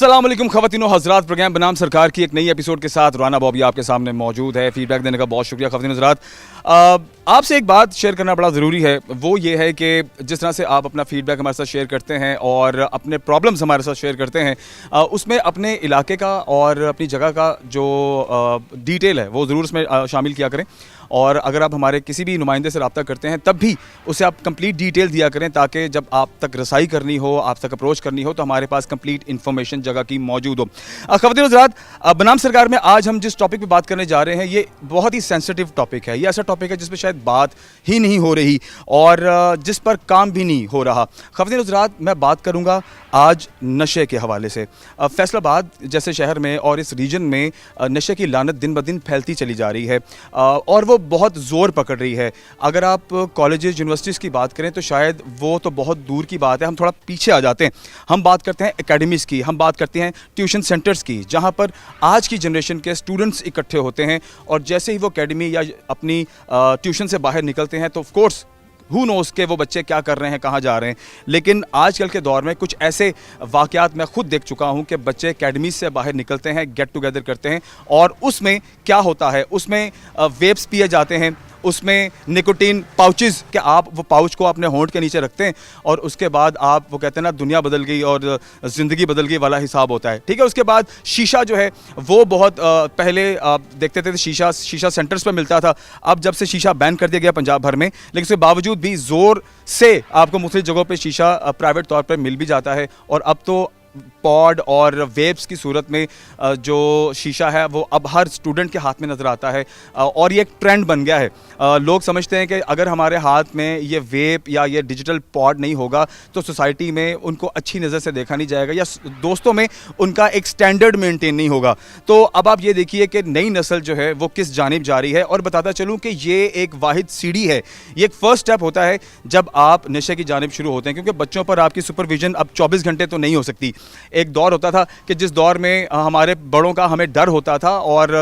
अस्सलाम वालेकुम ख़वातीनो हज़रात, प्रोग्राम बनाम सरकार की एक नई एपिसोड के साथ राना बॉबी आपके सामने मौजूद है। फीडबैक देने का बहुत शुक्रिया ख़वातीनो हज़रात। आपसे एक बात शेयर करना बड़ा ज़रूरी है, वो ये है कि जिस तरह से आप अपना फीडबैक हमारे साथ शेयर करते हैं और अपने प्रॉब्लम्स हमारे साथ शेयर करते हैं, उसमें अपने इलाके का और अपनी जगह का जो डिटेल है वो ज़रूर उसमें शामिल किया करें। और अगर आप हमारे किसी भी नुमाइंदे से रब्ता करते हैं तब भी उसे आप कंप्लीट डिटेल दिया करें, ताकि जब आप तक रसाई करनी हो, आप तक अप्रोच करनी हो, तो हमारे पास कंप्लीट इन्फॉर्मेशन जगह की मौजूद हो। ख़वातीन हज़रात, बनाम सरकार में आज हम जिस टॉपिक पे बात करने जा रहे हैं ये बहुत ही सेंसिटिव टॉपिक है। ये ऐसा टॉपिक है जिस पर शायद बात ही नहीं हो रही और जिस पर काम भी नहीं हो रहा। ख़वातीन हज़रात, मैं बात करूँगा आज नशे के हवाले से। फैसलाबाद जैसे शहर में और इस रीजन में नशे की लानत दिन ब दिन फैलती चली जा रही है और वो बहुत ज़ोर पकड़ रही है। अगर आप कॉलेजेस यूनिवर्सिटीज़ की बात करें तो शायद वो तो बहुत दूर की बात है, हम थोड़ा पीछे आ जाते हैं। हम बात करते हैं एकेडमीज़ की, हम बात करते हैं ट्यूशन सेंटर्स की, जहाँ पर आज की जनरेशन के स्टूडेंट्स इकट्ठे होते हैं और जैसे ही वो एकेडमी या अपनी ट्यूशन से बाहर निकलते हैं तो ऑफ कोर्स हु नोस के वो बच्चे क्या कर रहे हैं, कहाँ जा रहे हैं। लेकिन आजकल के दौर में कुछ ऐसे वाक़यात मैं खुद देख चुका हूँ कि बच्चे एकेडमी से बाहर निकलते हैं, गेट टुगेदर करते हैं और उसमें क्या होता है, उसमें वेप्स पिए जाते हैं, उसमें निकोटीन पाउचेस के आप वो पाउच को अपने होंठ के नीचे रखते हैं और उसके बाद आप वो कहते हैं ना दुनिया बदल गई और ज़िंदगी बदल गई वाला हिसाब होता है। ठीक है, उसके बाद शीशा जो है वो बहुत पहले आप देखते थे शीशा सेंटर्स पर मिलता था। अब जब से शीशा बैन कर दिया गया पंजाब भर में, लेकिन उसके बावजूद भी ज़ोर से आपको मुख्तलिफ जगहों पर शीशा प्राइवेट तौर पर मिल भी जाता है और अब तो पॉड और वेप्स की सूरत में जो शीशा है वो अब हर स्टूडेंट के हाथ में नज़र आता है और ये एक ट्रेंड बन गया है। लोग समझते हैं कि अगर हमारे हाथ में ये वेप या ये डिजिटल पॉड नहीं होगा तो सोसाइटी में उनको अच्छी नज़र से देखा नहीं जाएगा या दोस्तों में उनका एक स्टैंडर्ड मेंटेन नहीं होगा। तो अब आप ये देखिए कि नई नस्ल जो है वो किस जानिब जा रही है। और बताता चलूँ कि ये एक वाहिद सीढ़ी है, ये एक फ़र्स्ट स्टेप होता है जब आप नशे की जानिब शुरू होते हैं, क्योंकि बच्चों पर आपकी सुपरविजन अब 24 घंटे तो नहीं हो सकती। एक दौर होता था कि जिस दौर में हमारे बड़ों का हमें डर होता था और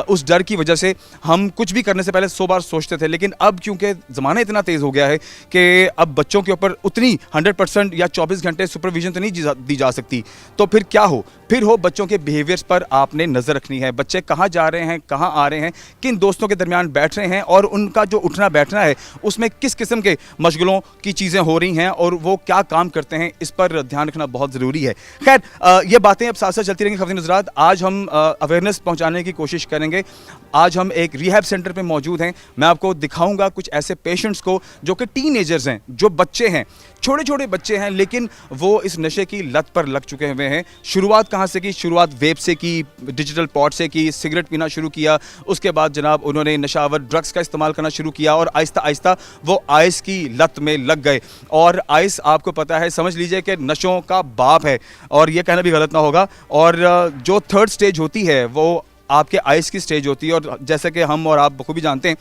उस डर की वजह से हम कुछ भी करने से पहले 100 बार सोचते थे। लेकिन अब क्योंकि ज़माना इतना तेज़ हो गया है कि अब बच्चों के ऊपर उतनी 100% या 24 घंटे सुपरविजन तो नहीं दी जा सकती। तो फिर क्या हो, फिर हो बच्चों के बिहेवियर्स पर आपने नज़र रखनी है। बच्चे कहाँ जा रहे हैं, कहाँ आ रहे हैं, किन दोस्तों के दरमियान बैठ रहे हैं और उनका जो उठना बैठना है उसमें किस किस्म के मशगलों की चीज़ें हो रही हैं और वो क्या काम करते हैं, इस पर ध्यान रखना बहुत ज़रूरी है। खैर, ये बातें अब साथ साथ चलती रहेंगी। ख़वातीन हज़रात, आज हम अवेयरनेस पहुंचाने की कोशिश करेंगे। आज हम एक रिहैब सेंटर पे मौजूद हैं। मैं आपको दिखाऊंगा कुछ ऐसे पेशेंट्स को जो कि टीनेजर्स हैं, जो बच्चे हैं, छोटे छोटे बच्चे हैं, लेकिन वो इस नशे की लत पर लग चुके हुए हैं। शुरुआत कहाँ से की? शुरुआत वेप से की, डिजिटल पॉड से की, सिगरेट पीना शुरू किया, उसके बाद जनाब उन्होंने नशावर ड्रग्स का इस्तेमाल करना शुरू किया और आहिस्ता आहिस्ता वो आइस की लत में लग गए। और आइस आपको पता है, समझ लीजिए कि नशों का बाप है और ये कहना भी गलत ना होगा। और जो थर्ड स्टेज होती है वो आपके आइस की स्टेज होती है और जैसे कि हम और आप बखूबी जानते हैं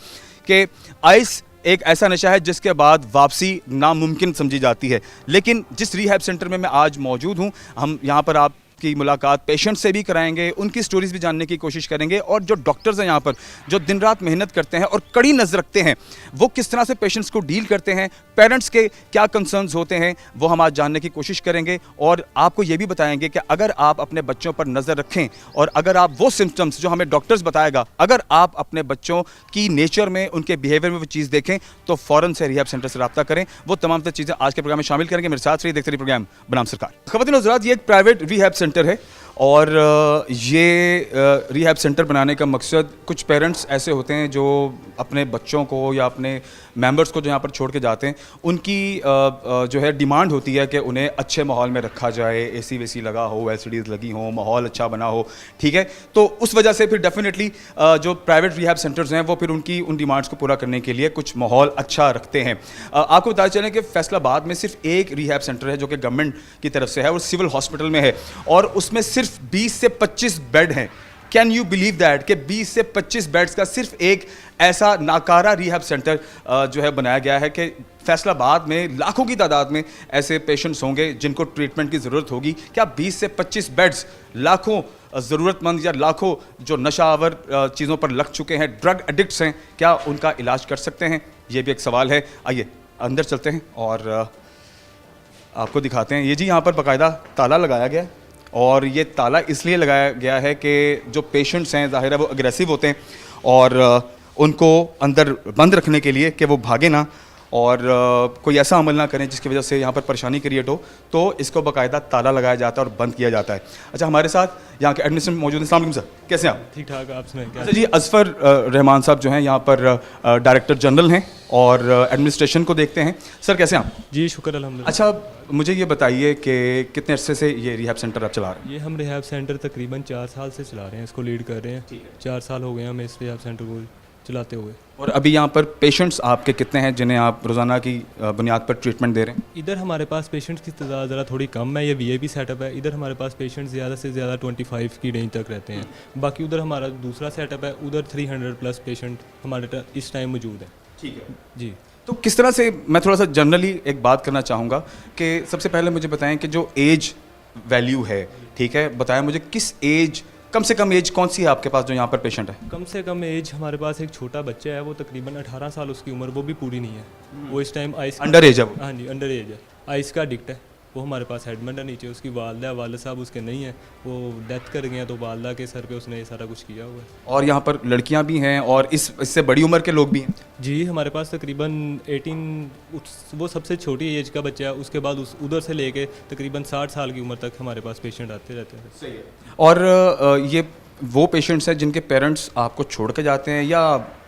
कि आइस एक ऐसा नशा है जिसके बाद वापसी नामुमकिन समझी जाती है। लेकिन जिस रिहैब सेंटर में मैं आज मौजूद हूँ, हम यहाँ पर आप की मुलाकात पेशेंट से भी कराएंगे, उनकी स्टोरीज भी जानने की कोशिश करेंगे और जो डॉक्टर्स हैं यहाँ पर जो दिन रात मेहनत करते हैं और कड़ी नज़र रखते हैं, वो किस तरह से पेशेंट्स को डील करते हैं, पेरेंट्स के क्या कंसर्न्स होते हैं, वो हम आज जानने की कोशिश करेंगे। और आपको ये भी बताएंगे कि अगर आप अपने बच्चों पर नज़र रखें और अगर आप वो सिम्टम्स जो हमें डॉक्टर्स बताएगा, अगर आप अपने बच्चों की नेचर में, उनके बिहेवियर में वो चीज़ देखें तो फ़ौरन से रिहैब सेंटर से रब्ता करें। वो तमाम चीज़ें आज के प्रोग्राम में शामिल करेंगे। मेरे साथ रहिए, देखते रहिए प्रोग्राम बनाम सरकार। ख़वातीन हज़रात, ये एक प्राइवेट रिहैब सेंटर है और ये रिहैब सेंटर बनाने का मकसद, कुछ पेरेंट्स ऐसे होते हैं जो अपने बच्चों को या अपने मेंबर्स को जो यहाँ पर छोड़ के जाते हैं, उनकी जो है डिमांड होती है कि उन्हें अच्छे माहौल में रखा जाए, एसी वेसी लगा हो, एलसीडीज़ लगी हो, माहौल अच्छा बना हो। ठीक है, तो उस वजह से फिर डेफिनेटली जो प्राइवेट रिहैब सेंटर्स हैं वो फिर उनकी उन डिमांड्स को पूरा करने के लिए कुछ माहौल अच्छा रखते हैं। आपको बताया चलें कि फैसलाबाद में सिर्फ एक रिहैब सेंटर है जो कि गवर्नमेंट की तरफ से है और सिविल हॉस्पिटल में है और उसमें सिर्फ 20 से 25 बेड हैं। कैन यू बिलीव दैट कि 20 से 25 बेड्स का सिर्फ एक ऐसा नाकारा रिहैब सेंटर जो है बनाया गया है कि फैसलाबाद में लाखों की तादाद में ऐसे पेशेंट्स होंगे जिनको ट्रीटमेंट की ज़रूरत होगी। क्या 20 से 25 बेड्स लाखों ज़रूरतमंद या लाखों जो नशावर चीज़ों पर लग चुके हैं, ड्रग एडिक्ट्स हैं, क्या उनका इलाज कर सकते हैं? ये भी एक सवाल है। आइए अंदर चलते हैं और आपको दिखाते हैं। ये जी यहाँ पर बाकायदा ताला लगाया गया है और ये ताला इसलिए लगाया गया है कि जो पेशेंट्स हैं ज़ाहिर है वो अग्रेसिव होते हैं और उनको अंदर बंद रखने के लिए कि वो भागे ना और कोई ऐसा अमल ना करें जिसकी वजह से यहाँ पर परेशानी क्रिएट हो, तो इसको बाकायदा ताला लगाया जाता है और बंद किया जाता है। अच्छा, हमारे साथ यहाँ के एडमिनिस्ट्रेशन मौजूद हैं। अस्सलाम वालेकुम सर, कैसे हैं आप? ठीक ठाक, आप सुनाएं क्या? अच्छा जी, अजफर रहमान साहब जो हैं यहाँ पर डायरेक्टर जनरल हैं और एडमिनिस्ट्रेशन को देखते हैं। सर कैसे हैं आप? जी शुक्र अल्हम्दुलिल्लाह। अच्छा, मुझे ये बताइए कि कितने अरसे से ये रिहैब सेंटर आप चला रहे हैं? ये हम रिहैब सेंटर तकरीबन 4 साल से चला रहे हैं, इसको लीड कर रहे हैं। 4 साल हो गए हमें इस रिहैब सेंटर को चलाते हुए। और अभी यहाँ पर पेशेंट्स आपके कितने हैं जिन्हें आप रोज़ाना की बुनियाद पर ट्रीटमेंट दे रहे हैं? इधर हमारे पास पेशेंट्स की तादाद ज़रा थोड़ी कम है, ये वीआईपी सेटअप है। इधर हमारे पास पेशेंट्स ज़्यादा से ज़्यादा 25 की रेंज तक रहते हैं। बाकी उधर हमारा दूसरा सेटअप है, उधर 300 प्लस पेशेंट हमारे इस टाइम मौजूद हैं। ठीक है जी। तो किस तरह से, मैं थोड़ा सा जनरली एक बात करना चाहूँगा कि सबसे पहले मुझे बताएं कि जो एज वैल्यू है, ठीक है, बताएं मुझे किस एज, कम से कम एज कौन सी है आपके पास जो यहाँ पर पेशेंट है? कम से कम एज हमारे पास एक छोटा बच्चा है, वो तकरीबन 18 साल उसकी उम्र, वो भी पूरी नहीं है। वो इस टाइम आइस अंडर एज है वो? हाँ जी, अंडर एज है, आइस का एडिक्ट है। वो हमारे पास हेडमेंट है नीचे, उसकी वालदा है, वालिद साहब उसके नहीं है, वो डेथ कर गए हैं, तो वालदा के सर पे उसने ये सारा कुछ किया हुआ है। और यहाँ पर लड़कियाँ भी हैं और इससे बड़ी उम्र के लोग भी हैं? जी, हमारे पास तकरीबन 18, वो सबसे छोटी एज का बच्चा है, उसके बाद उधर से लेके तकरीबन 60 साल की उम्र तक हमारे पास पेशेंट आते रहते हैं। सही है। और ये वो पेशेंट्स हैं जिनके पेरेंट्स आपको छोड़ के जाते हैं, या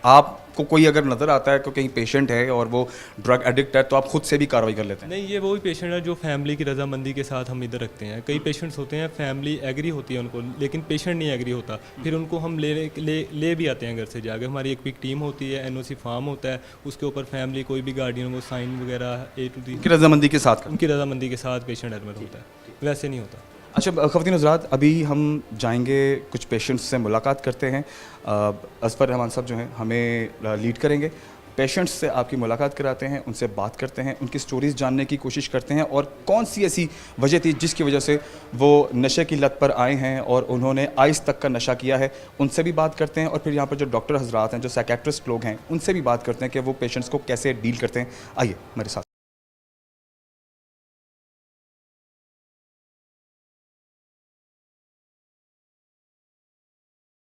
आपको कोई अगर नज़र आता है कि कहीं पेशेंट है और वो ड्रग एडिक्ट है तो आप खुद से भी कार्रवाई कर लेते हैं? नहीं, ये वही पेशेंट है जो फैमिली की रजामंदी के साथ हम इधर रखते हैं। कई पेशेंट्स होते हैं फैमिली एग्री होती है उनको, लेकिन पेशेंट नहीं एग्री होता, फिर उनको हम ले भी आते हैं घर से जाकर। हमारी एक बिग टीम होती है, एनओसी फॉर्म होता है, उसके ऊपर फैमिली कोई भी गार्डियन वो साइन वगैरह A to Z उनकी रजामंदी के साथ? उनकी रजामंदी के साथ पेशेंट एडमिट होता है, वैसे नहीं होता। अच्छा ख़वातीन हज़रात, अभी हम जाएंगे कुछ पेशेंट्स से मुलाकात करते हैं। अजफर रहमान साहब जो हैं हमें लीड करेंगे, पेशेंट्स से आपकी मुलाकात कराते हैं, उनसे बात करते हैं, उनकी स्टोरीज़ जानने की कोशिश करते हैं और कौन सी ऐसी वजह थी जिसकी वजह से वो नशे की लत पर आए हैं और उन्होंने आइस तक का नशा किया है, उनसे भी बात करते हैं। और फिर यहाँ पर जो डॉक्टर हज़रात हैं, जो साइकेट्रिस्ट लोग हैं, उनसे भी बात करते हैं कि वो पेशेंट्स को कैसे डील करते हैं। आइए मेरे साथ।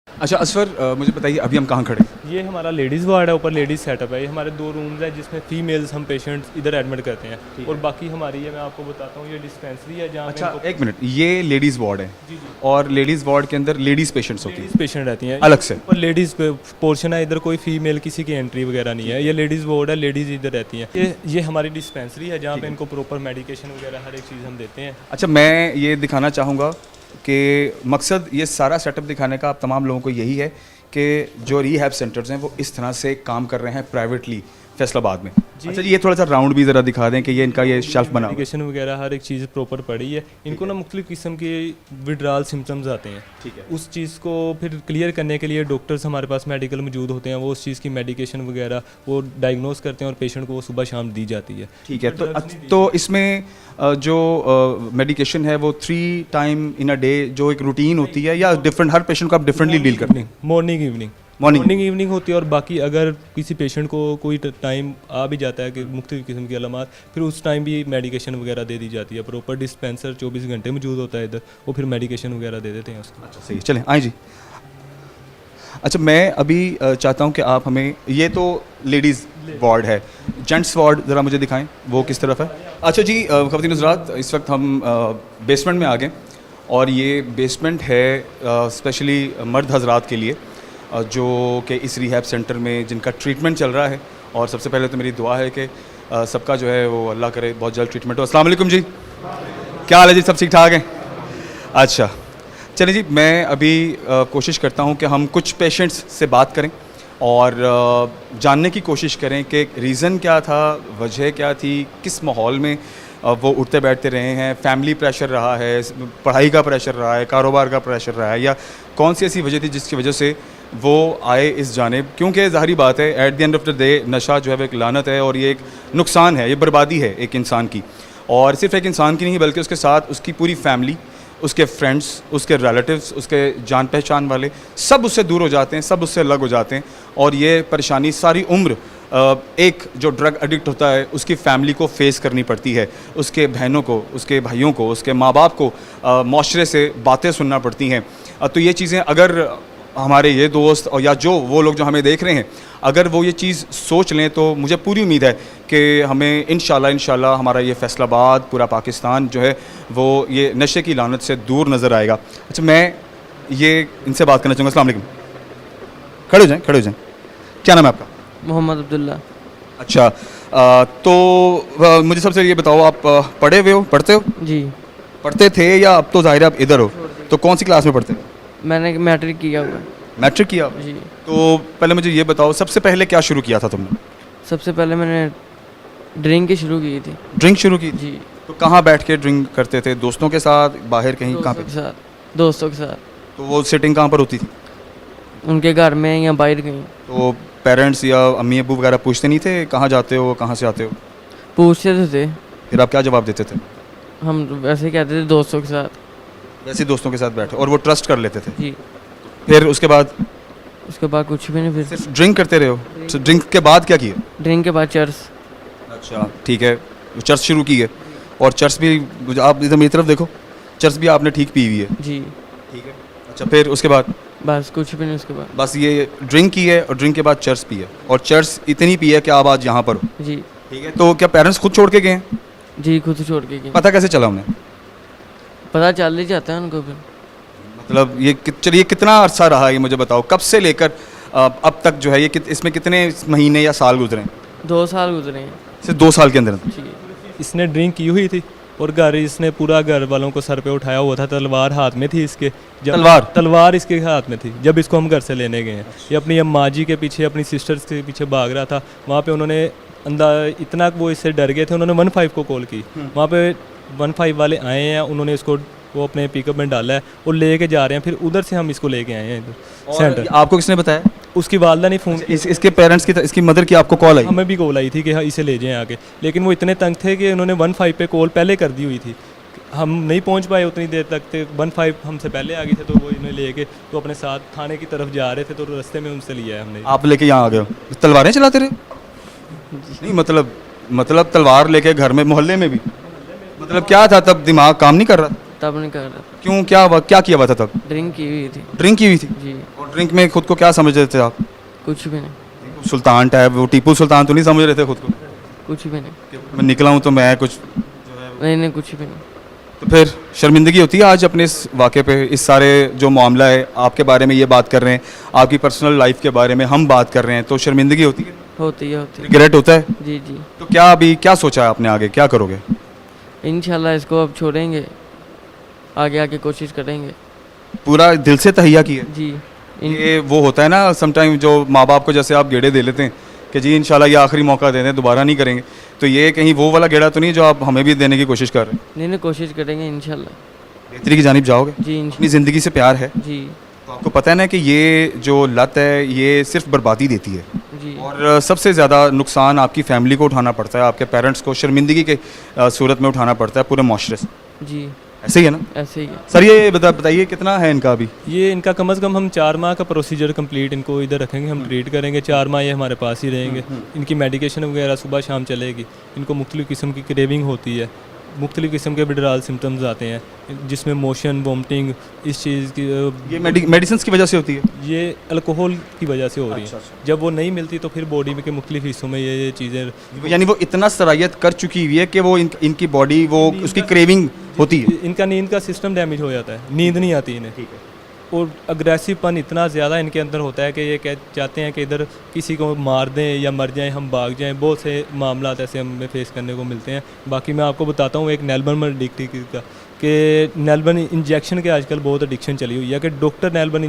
अच्छा अजफर, मुझे बताइए अभी हम कहाँ खड़े हैं? ये हमारा लेडीज़ वार्ड है, ऊपर लेडीज़ सेटअप है। ये हमारे 2 रूम्स है जिसमें फीमेल्स हम पेशेंट्स इधर एडमिट करते हैं, और बाकी हमारी है, मैं आपको बताता हूँ, ये डिस्पेंसरी है जहाँ अच्छा एक मिनट, ये लेडीज़ वार्ड है? जी। और लेडीज़ वार्ड के अंदर लेडीज़ पेशेंट्स होती हैं? पेशेंट रहती हैं अलग से? और लेडीज़ पोर्शन है, इधर कोई फीमेल किसी की एंट्री वगैरह नहीं है। ये लेडीज़ वार्ड है, लेडीज़ इधर रहती हैं। ये हमारी डिस्पेंसरी है जहाँ पे इनको प्रॉपर मेडिकेशन वगैरह हर एक चीज़ हम देते हैं। अच्छा, मैं ये दिखाना चाहूँगा कि मकसद ये सारा सेटअप दिखाने का आप तमाम लोगों को यही है कि जो रिहैब सेंटर्स हैं वो इस तरह से काम कर रहे हैं प्राइवेटली फैसलाबाद में। अच्छा जी, ये थोड़ा सा राउंड भी ज़रा दिखा दें कि ये इनका ये शेल्फ बना हुआ है। मेडिकेशन वगैरह हर एक चीज़ प्रॉपर पड़ी है। इनको ना मुख्तलिफ किस्म के विड्रॉल सिम्टम्स आते हैं, ठीक है। उस चीज़ को फिर क्लियर करने के लिए डॉक्टर्स हमारे पास मेडिकल मौजूद होते हैं, वो उस चीज़ की मेडिकेशन वगैरह वो डायग्नोस करते हैं और पेशेंट को वो सुबह शाम दी जाती है। ठीक है। तो इसमें जो मेडिकेशन है वो 3 टाइम इन अ डे जो एक रूटीन होती है, या डिफरेंट हर पेशेंट को आप डिफरेंटली डील करते हैं? मॉर्निंग इवनिंग होती है, और बाकी अगर किसी पेशेंट को कोई टाइम आ भी जाता है कि मुख्तलिफ किस्म की अलामात, फिर उस टाइम भी मेडिकेशन वगैरह दे दी जाती है। प्रॉपर डिस्पेंसर 24 घंटे मौजूद होता है इधर, वो फिर मेडिकेशन वगैरह दे देते हैं उसको। अच्छा सही, चलें आए जी। अच्छा, मैं अभी चाहता हूँ कि आप हमें, ये तो लेडीज़ वार्ड है, जेंट्स वार्ड ज़रा मुझे दिखाएं, वो किस तरफ है? अच्छा जी ख़वातीन हज़रात, इस वक्त हम बेसमेंट में आ गए और ये बेसमेंट है स्पेशली मर्द हज़रात के लिए जो कि इस रिहैब सेंटर में जिनका ट्रीटमेंट चल रहा है। और सबसे पहले तो मेरी दुआ है कि सबका जो है वो अल्लाह करे बहुत जल्द ट्रीटमेंट हो। अस्सलाम वालेकुम जी, क्या हाल है जी, सब ठीक ठाक हैं? अच्छा चलिए जी, मैं अभी कोशिश करता हूँ कि हम कुछ पेशेंट्स से बात करें और जानने की कोशिश करें कि रीज़न क्या था, वजह क्या थी, किस माहौल में वो उठते बैठते रहे हैं, फैमिली प्रेशर रहा है, पढ़ाई का प्रेशर रहा है, कारोबार का प्रेशर रहा है, या कौन सी ऐसी वजह थी जिसकी वजह से वो आए इस जानिब। क्योंकि ज़ाहिरी बात है, at the end of the day नशा जो है वो एक लानत है और ये एक नुकसान है, ये बर्बादी है एक इंसान की, और सिर्फ एक इंसान की नहीं बल्कि उसके साथ उसकी पूरी फैमिली, उसके फ्रेंड्स, उसके रिलेटिव्स, उसके जान पहचान वाले सब उससे दूर हो जाते हैं, सब उससे अलग हो जाते हैं, और ये परेशानी सारी उम्र एक जो ड्रग एडिक्ट होता है उसकी फैमिली को फेस करनी पड़ती है, उसके बहनों को, उसके भाइयों को, उसके माँ बाप को माशरे से बातें सुनना पड़ती हैं। तो ये चीज़ें अगर हमारे ये दोस्त और या जो वो लोग जो हमें देख रहे हैं, अगर वो ये चीज़ सोच लें तो मुझे पूरी उम्मीद है कि हमें इंशाल्लाह हमारा ये फैसलाबाद, पूरा पाकिस्तान जो है वो ये नशे की लानत से दूर नज़र आएगा। अच्छा, मैं ये इनसे बात करना चाहूँगा। अस्सलाम वालेकुम। खड़े हो जाएं। क्या नाम है आपका? मोहम्मद अब्दुल्ला। अच्छा, मुझे सबसे ये बताओ, आप पढ़े हुए हो, पढ़ते हो? जी, पढ़ते थे या अब तो ज़ाहिर है आप इधर हो, तो कौन सी क्लास में पढ़ते हो? मैंने मैट्रिक किया हुआ है। मैट्रिक किया? जी। तो पहले मुझे ये बताओ, सबसे पहले क्या शुरू किया था तुमने? सबसे पहले मैंने ड्रिंक शुरू की थी। ड्रिंक शुरू की? जी। तो कहाँ बैठ के ड्रिंक करते थे? दोस्तों के साथ, बाहर कहीं, कहाँ दोस्तों पे? के साथ। दोस्तों के साथ। तो वो सिटिंग कहाँ पर होती थी? उनके घर में या बाहर कहीं। तो पेरेंट्स या अम्मी अब्बू वगैरह पूछते नहीं थे कहाँ जाते हो, कहाँ से आते हो? पूछते तो थे, फिर आप क्या जवाब देते थे? हम वैसे ही कहते थे दोस्तों के साथ। वैसे ही दोस्तों के साथ बैठे और वो ट्रस्ट कर लेते थे? जी। फिर उसके बाद उसके बाद कुछ भी नहीं, फिर सिर्फ ड्रिंक करते रहे हो? तो ड्रिंक के बाद क्या किया? ड्रिंक के बाद चर्च। अच्छा, ठीक है, चर्च शुरू की है। और चर्च भी, आप इधर मेरी तरफ देखो, चर्च भी आपने ठीक पी हुई है? जी। ठीक है। अच्छा, फिर उसके बाद? बस कुछ भी नहीं उसके बाद। बस ये ड्रिंक की है और ड्रिंक के बाद चर्च पी है, और चर्च इतनी पी है कि आप आज यहाँ पर हो? जी। ठीक है। तो क्या पेरेंट्स खुद छोड़ के गए हैं? जी, खुद छोड़ के गए। पता कैसे चला उन्हें? पता चल ही जाता है उनको फिर। मतलब ये चलिए कितना अरसा रहा, ये मुझे बताओ, कब से लेकर अब तक जो है ये इसमें कितने महीने या साल गुजरे? 2 साल गुजरे हैं। सिर्फ 2 साल के अंदर? जी। इसने ड्रिंक की हुई थी और घर इसने पूरा घर वालों को सर पे उठाया हुआ था, तलवार हाथ में थी इसके। जब तलवार इसके हाथ में थी जब इसको हम घर से लेने गए हैं। ये अपनी अम्मा जी के पीछे, अपनी सिस्टर्स के पीछे भाग रहा था। वहाँ पे उन्होंने इतना वो इससे डर गए थे, उन्होंने 15 को कॉल की। वहाँ पे 15 वाले आए हैं, उन्होंने इसको वो अपने पिकअप में डाला है और लेके जा रहे हैं। फिर उधर से हम इसको लेके आए हैं इधर सेंटर। आपको किसने बताया? उसकी वालदा ने फ़ोन। इसके पेरेंट्स की, इसकी मदर की आपको कॉल आई? हमें भी कॉल आई थी कि हाँ इसे ले जाएं आके, लेकिन वो इतने तंग थे कि उन्होंने 15 पे कॉल पहले कर दी हुई थी। हम नहीं पहुंच पाए उतनी देर तक, थे 15 हमसे पहले आ गए थे। तो वो इन्हें लेके तो अपने साथ थाने की तरफ जा रहे थे, तो रास्ते में उनसे लिया है हमने। आप लेके यहाँ आ गए हो? तलवारें चलाते रहे? नहीं, मतलब तलवार लेके घर में, मोहल्ले में भी? मतलब क्या था तब, दिमाग काम नहीं कर रहा? तब नहीं कर रहा। क्यों, क्या किया हुआ था तब? ड्रिंक की हुई थी। ड्रिंक की हुई थी? जी। और ड्रिंक में खुद को क्या समझ रहे थे आप? कुछ भी नहीं। सुल्तान टाइप, वो टीपू सुल्तान तो नहीं समझ रहे थे खुद को? कुछ भी नहीं। कि मैं निकला हूँ तो मैं कुछ, नहीं, कुछ भी नहीं। तो फिर शर्मिंदगी होती है आज अपने इस वाक़े पे? इस सारे जो मामला है, आपके बारे में ये बात कर रहे हैं, आपकी पर्सनल लाइफ के बारे में हम बात कर रहे हैं, तो शर्मिंदगी होती है? होती है। रिग्रेट होता है? जी जी। तो क्या अभी क्या सोचा है आपने, आगे क्या करोगे? इंशाल्लाह इसको अब छोड़ेंगे, आगे कोशिश करेंगे। पूरा दिल से तहिया की है? जी। ये वो होता है ना समटाइम, जो माँ बाप को जैसे आप गेड़े दे लेते हैं कि जी इंशाल्लाह ये आखिरी मौका दे दें, दोबारा नहीं करेंगे, तो ये कहीं वो वाला गेड़ा तो नहीं जो आप हमें भी देने की कोशिश कर रहे हैं? नहीं, कोशिश करेंगे इंशाल्लाह। बेहतरी की जानिब जाओगे? जी। अपनी ज़िंदगी से प्यार है? जी। तो आपको पता है ना कि ये जो लत है ये सिर्फ बर्बादी देती है, जी। और सबसे ज़्यादा नुकसान आपकी फैमिली को उठाना पड़ता है, आपके पेरेंट्स को शर्मिंदगी के सूरत में उठाना पड़ता है, पूरे माशरे से। जी। ऐसे ही है ना? ऐसे ही है। सर ये बताइए कितना है इनका अभी? ये इनका कम से कम हम 4 माह का प्रोसीजर कंप्लीट इनको इधर रखेंगे, हम ट्रीट करेंगे। 4 माह ये हमारे पास ही रहेंगे। इनकी मेडिकेशन वगैरह सुबह शाम चलेगी। इनको मुख्तलिफ़ किस्म की क्रेविंग होती है, मुख्तलिफ़ किस्म के विड्रॉल सिम्टम्स आते हैं, जिसमें मोशन, वॉमिटिंग, इस चीज़ की ये मेडिसिन की वजह से होती है? ये अल्कोहल की वजह से हो रही है। अच्छा। जब वो नहीं मिलती तो फिर बॉडी में के मुख्तलिफ़ हिस्सों में ये चीज़ें, यानी वो इतना सरायत कर चुकी हुई है कि वो इनकी बॉडी वो उसकी क्रेविंग होती है? इनका नींद का सिस्टम डैमेज हो जाता है, नींद नहीं आती इन्हें। ठीक है। और अग्रेसिवपन इतना ज़्यादा इनके अंदर होता है कि ये चाहते हैं कि इधर किसी को मार दें या मर जाएं, हम भाग जाएं। बहुत से मामला ऐसे हमें फेस करने को मिलते हैं। बाकी मैं आपको बताता हूँ एक नेलबर्न एडिक्ट का, कि नेलबर्न इंजेक्शन के आजकल बहुत एडिक्शन चली हुई है, कि डॉक्टर नेलबर्न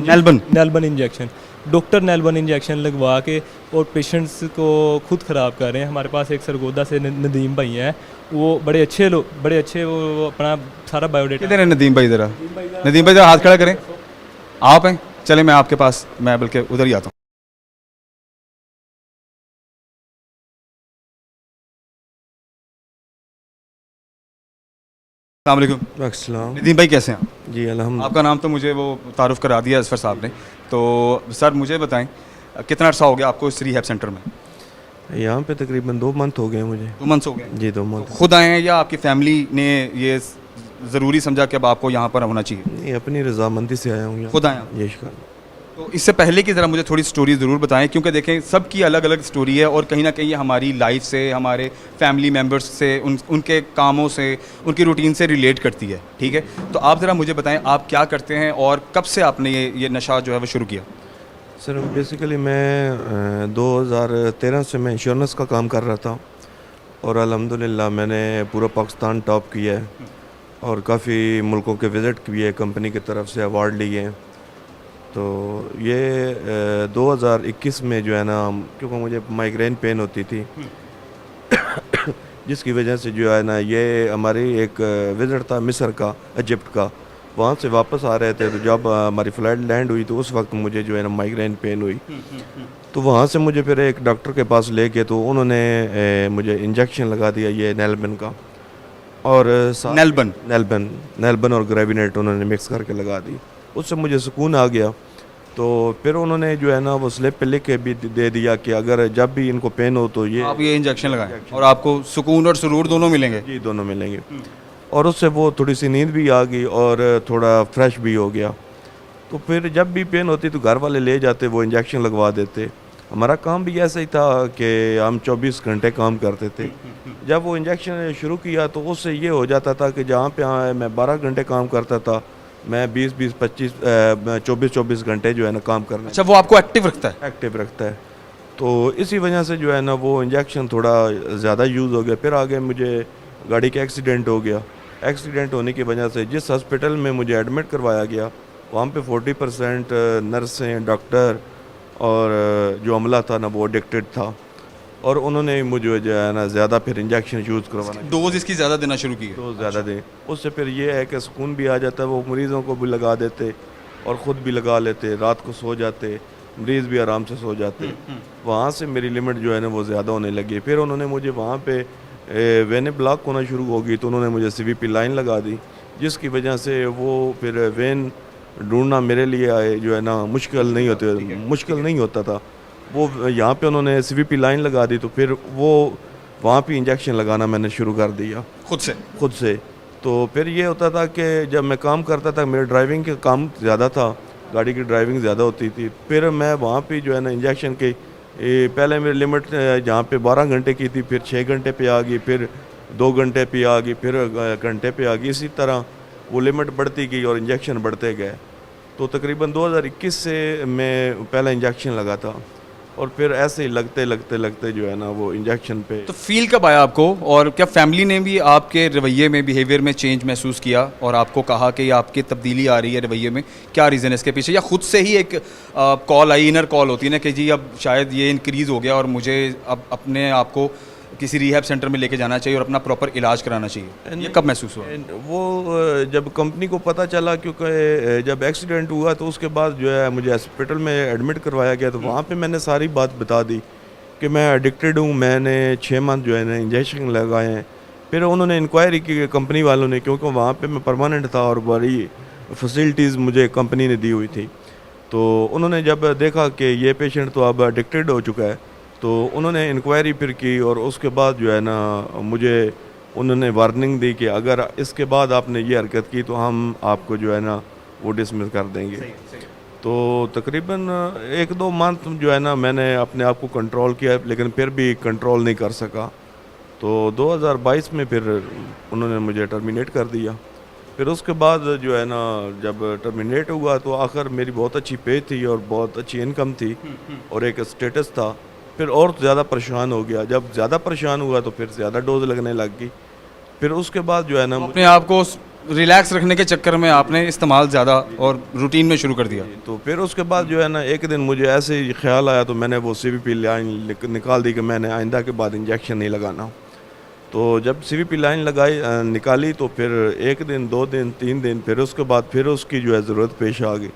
इंजेक्शन डॉक्टर नेलबर्न इंजेक्शन लगवा के और पेशेंट्स को खुद ख़राब कर रहे हैं। हमारे पास एक सरगोदा से नदीम भाई हैं, वो बड़े अच्छे वो अपना सारा बायोडेटा। किधर है नदीम भाई? ज़रा नदीम भाई ज़रा हाथ खड़ा करें। आप हैं? चले मैं आपके पास, मैं बल्कि उधर ही आता हूँ। अस्सलाम वालेकुम। अस्सलाम। नदीम भाई कैसे हैं आप? जी अल्हम्दुलिल्लाह। आपका नाम तो मुझे वो तारुफ करा दिया असफर साहब ने। तो सर मुझे बताएं, कितना अर्सा हो गया आपको इस रिहैब सेंटर में? यहाँ पे तकरीबन 2 मंथ हो गए मुझे। 2 मंथ्स हो गए। जी 2 तो मंथ। खुद आए हैं या आपकी फैमिली ने ये ज़रूरी समझा कि अब आपको यहाँ पर होना चाहिए? नहीं, अपनी रजामंदी से आया हूँ यहाँ। खुद आए आप? ये शिकार। तो इससे पहले की ज़रा मुझे थोड़ी स्टोरी ज़रूर बताएं, क्योंकि देखें सबकी अलग अलग स्टोरी है और कहीं ना कहीं ये हमारी लाइफ से, हमारे फैमिली मेम्बर्स से, उनके कामों से, उनकी रूटीन से रिलेट करती है। ठीक है, तो आप ज़रा मुझे बताएं आप क्या करते हैं और कब से आपने ये नशा जो है वो शुरू किया? सर बेसिकली मैं 2013 से मैं इंश्योरेंस का काम कर रहा था और अल्हम्दुलिल्लाह मैंने पूरा पाकिस्तान टॉप किया है और काफ़ी मुल्कों के विज़िट किए, कंपनी की तरफ से अवार्ड लिए हैं। तो ये 2021 में जो है ना, क्योंकि मुझे माइग्रेन पेन होती थी जिसकी वजह से जो है ना, ये हमारी एक विज़िट था मिस्र का, इजिप्ट का, वहाँ से वापस आ रहे थे। तो जब हमारी फ़्लाइट लैंड हुई तो उस वक्त मुझे जो है ना माइग्रेन पेन हुई। तो वहाँ से मुझे फिर एक डॉक्टर के पास लेके तो उन्होंने मुझे इंजेक्शन लगा दिया ये नेल्बन का, और नेल्बन और ग्रेविनेट उन्होंने मिक्स करके लगा दी। उससे मुझे सुकून आ गया। तो फिर उन्होंने जो है ना वो स्लिप पे लिख के भी दे दिया कि अगर जब भी इनको पेन हो तो ये आप ये इंजेक्शन लगाएं और आपको सुकून और सुरूर दोनों मिलेंगे। जी दोनों मिलेंगे। और उससे वो थोड़ी सी नींद भी आ गई और थोड़ा फ्रेश भी हो गया। तो फिर जब भी पेन होती तो घर वाले ले जाते, वो इंजेक्शन लगवा देते। हमारा काम भी ऐसा ही था कि हम 24 घंटे काम करते थे। जब वो इंजेक्शन शुरू किया तो उससे ये हो जाता था कि जहाँ पे मैं 12 घंटे काम करता था, मैं 24 घंटे जो है ना काम करना। अच्छा, वो आपको एक्टिव रखता है? एक्टिव रखता है। तो इसी वजह से जो है ना वो इंजेक्शन थोड़ा ज़्यादा यूज़ हो गया। फिर आगे मुझे गाड़ी का एक्सीडेंट हो गया। एक्सीडेंट होने की वजह से जिस हॉस्पिटल में मुझे एडमिट करवाया गया, वहाँ पे 40% नर्सें, डॉक्टर और जो अमला था ना वो एडिक्टेड था, और उन्होंने मुझे जो है ना ज़्यादा फिर इंजेक्शन यूज़ करवाना, डोज इसकी ज़्यादा देना शुरू की? तो ज़्यादा दें। उससे फिर ये है कि सुकून भी आ जाता है, वो मरीज़ों को भी लगा देते और ख़ुद भी लगा लेते, रात को सो जाते, मरीज़ भी आराम से सो जाते। वहाँ से मेरी लिमिट जो है ना वो ज़्यादा होने लगी। फिर उन्होंने मुझे वहाँ पे वेनें ब्लॉक होना शुरू हो गई, तो उन्होंने मुझे CVP लाइन लगा दी, जिसकी वजह से वो फिर वेन ढूंढना मेरे लिए आए जो है ना मुश्किल नहीं होता था। वो यहाँ पे उन्होंने CVP लाइन लगा दी, तो फिर वो वहाँ पे इंजेक्शन लगाना मैंने शुरू कर दिया खुद से। तो फिर ये होता था कि जब मैं काम करता था, मेरे ड्राइविंग का काम ज़्यादा था, गाड़ी की ड्राइविंग ज़्यादा होती थी। फिर मैं वहाँ पे जो है ना इंजेक्शन के पहले मेरी लिमिट जहाँ पे 12 घंटे की थी, फिर 6 घंटे पे आ गई, फिर 2 घंटे पे आ गई, फिर घंटे पे आ गई। इसी तरह वो लिमिट बढ़ती गई और इंजेक्शन बढ़ते गए। तो तकरीबन 2021 से मैं पहला इंजेक्शन लगा था और फिर ऐसे ही लगते जो है ना वो इंजेक्शन पे। तो फील कब आया आपको, और क्या फैमिली ने भी आपके रवैये में, बिहेवियर में चेंज महसूस किया और आपको कहा कि आपकी तब्दीली आ रही है रवैये में? क्या रीज़न है इसके पीछे, या खुद से ही एक कॉल आई, इनर कॉल होती है ना कि जी अब शायद ये इंक्रीज़ हो गया और मुझे अब अपने आप को किसी रिहैब सेंटर में लेके जाना चाहिए और अपना प्रॉपर इलाज कराना चाहिए? ये कब महसूस हुआ? वो जब कंपनी को पता चला, क्योंकि जब एक्सीडेंट हुआ तो उसके बाद जो है मुझे हॉस्पिटल में एडमिट करवाया गया, तो वहाँ पे मैंने सारी बात बता दी कि मैं एडिक्टेड हूँ, मैंने 6 मंथ जो है ना इंजेक्शन लगाए हैं। फिर उन्होंने इंक्वायरी की कंपनी वालों ने, क्योंकि वहाँ पर मैं परमानेंट था और बड़ी फैसिलिटीज़ मुझे कंपनी ने दी हुई थी। तो उन्होंने जब देखा कि ये पेशेंट तो अब एडिक्टेड हो चुका है, तो उन्होंने इंक्वायरी फिर की और उसके बाद जो है ना मुझे उन्होंने वार्निंग दी कि अगर इसके बाद आपने ये हरकत की तो हम आपको जो है ना वो डिसमिस कर देंगे। तो तकरीबन 1-2 मंथ जो है ना मैंने अपने आप को कंट्रोल किया, लेकिन फिर भी कंट्रोल नहीं कर सका। तो 2022 में फिर उन्होंने मुझे टर्मिनेट कर दिया। फिर उसके बाद जो है ना जब टर्मिनेट हुआ तो आखिर मेरी बहुत अच्छी पे थी और बहुत अच्छी इनकम थी और एक स्टेटस था। फिर और ज़्यादा परेशान हो गया। जब ज़्यादा परेशान हुआ तो फिर ज़्यादा डोज लगने लग गई। फिर उसके बाद जो है ना अपने आप को रिलैक्स रखने के चक्कर में आपने इस्तेमाल ज़्यादा और रूटीन में शुरू कर दिया। तो फिर उसके बाद जो है ना एक दिन मुझे ऐसे ही ख्याल आया, तो मैंने वो CVP लाइन निकाल दी कि मैंने आइंदा के बाद इंजेक्शन नहीं लगाना। तो जब CVP लाइन निकाली तो फिर 1 दिन, 2 दिन, 3 दिन, फिर उसके बाद फिर उसकी जो है ज़रूरत पेश आ गई।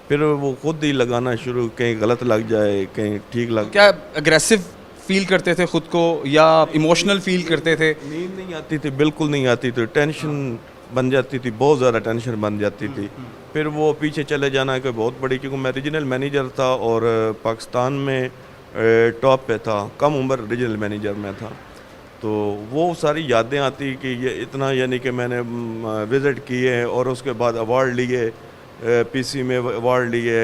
फिर वो खुद ही लगाना शुरू, कहीं गलत लग जाए, कहीं ठीक लग। क्या एग्रेसिव फील करते थे खुद को या इमोशनल फील करते थे? नींद नहीं आती थी, बिल्कुल नहीं आती थी। टेंशन बन जाती थी, बहुत ज़्यादा टेंशन बन जाती थी। फिर वो पीछे चले जाना कि बहुत बड़ी, क्योंकि मैं रीजनल मैनेजर था और पाकिस्तान में टॉप पे था, कम उम्र रीजनल मैनेजर में था। तो वो सारी यादें आती कि ये इतना, यानी कि मैंने विज़िट किए और उसके बाद अवार्ड लिए, पीसी में अवार्ड लिए,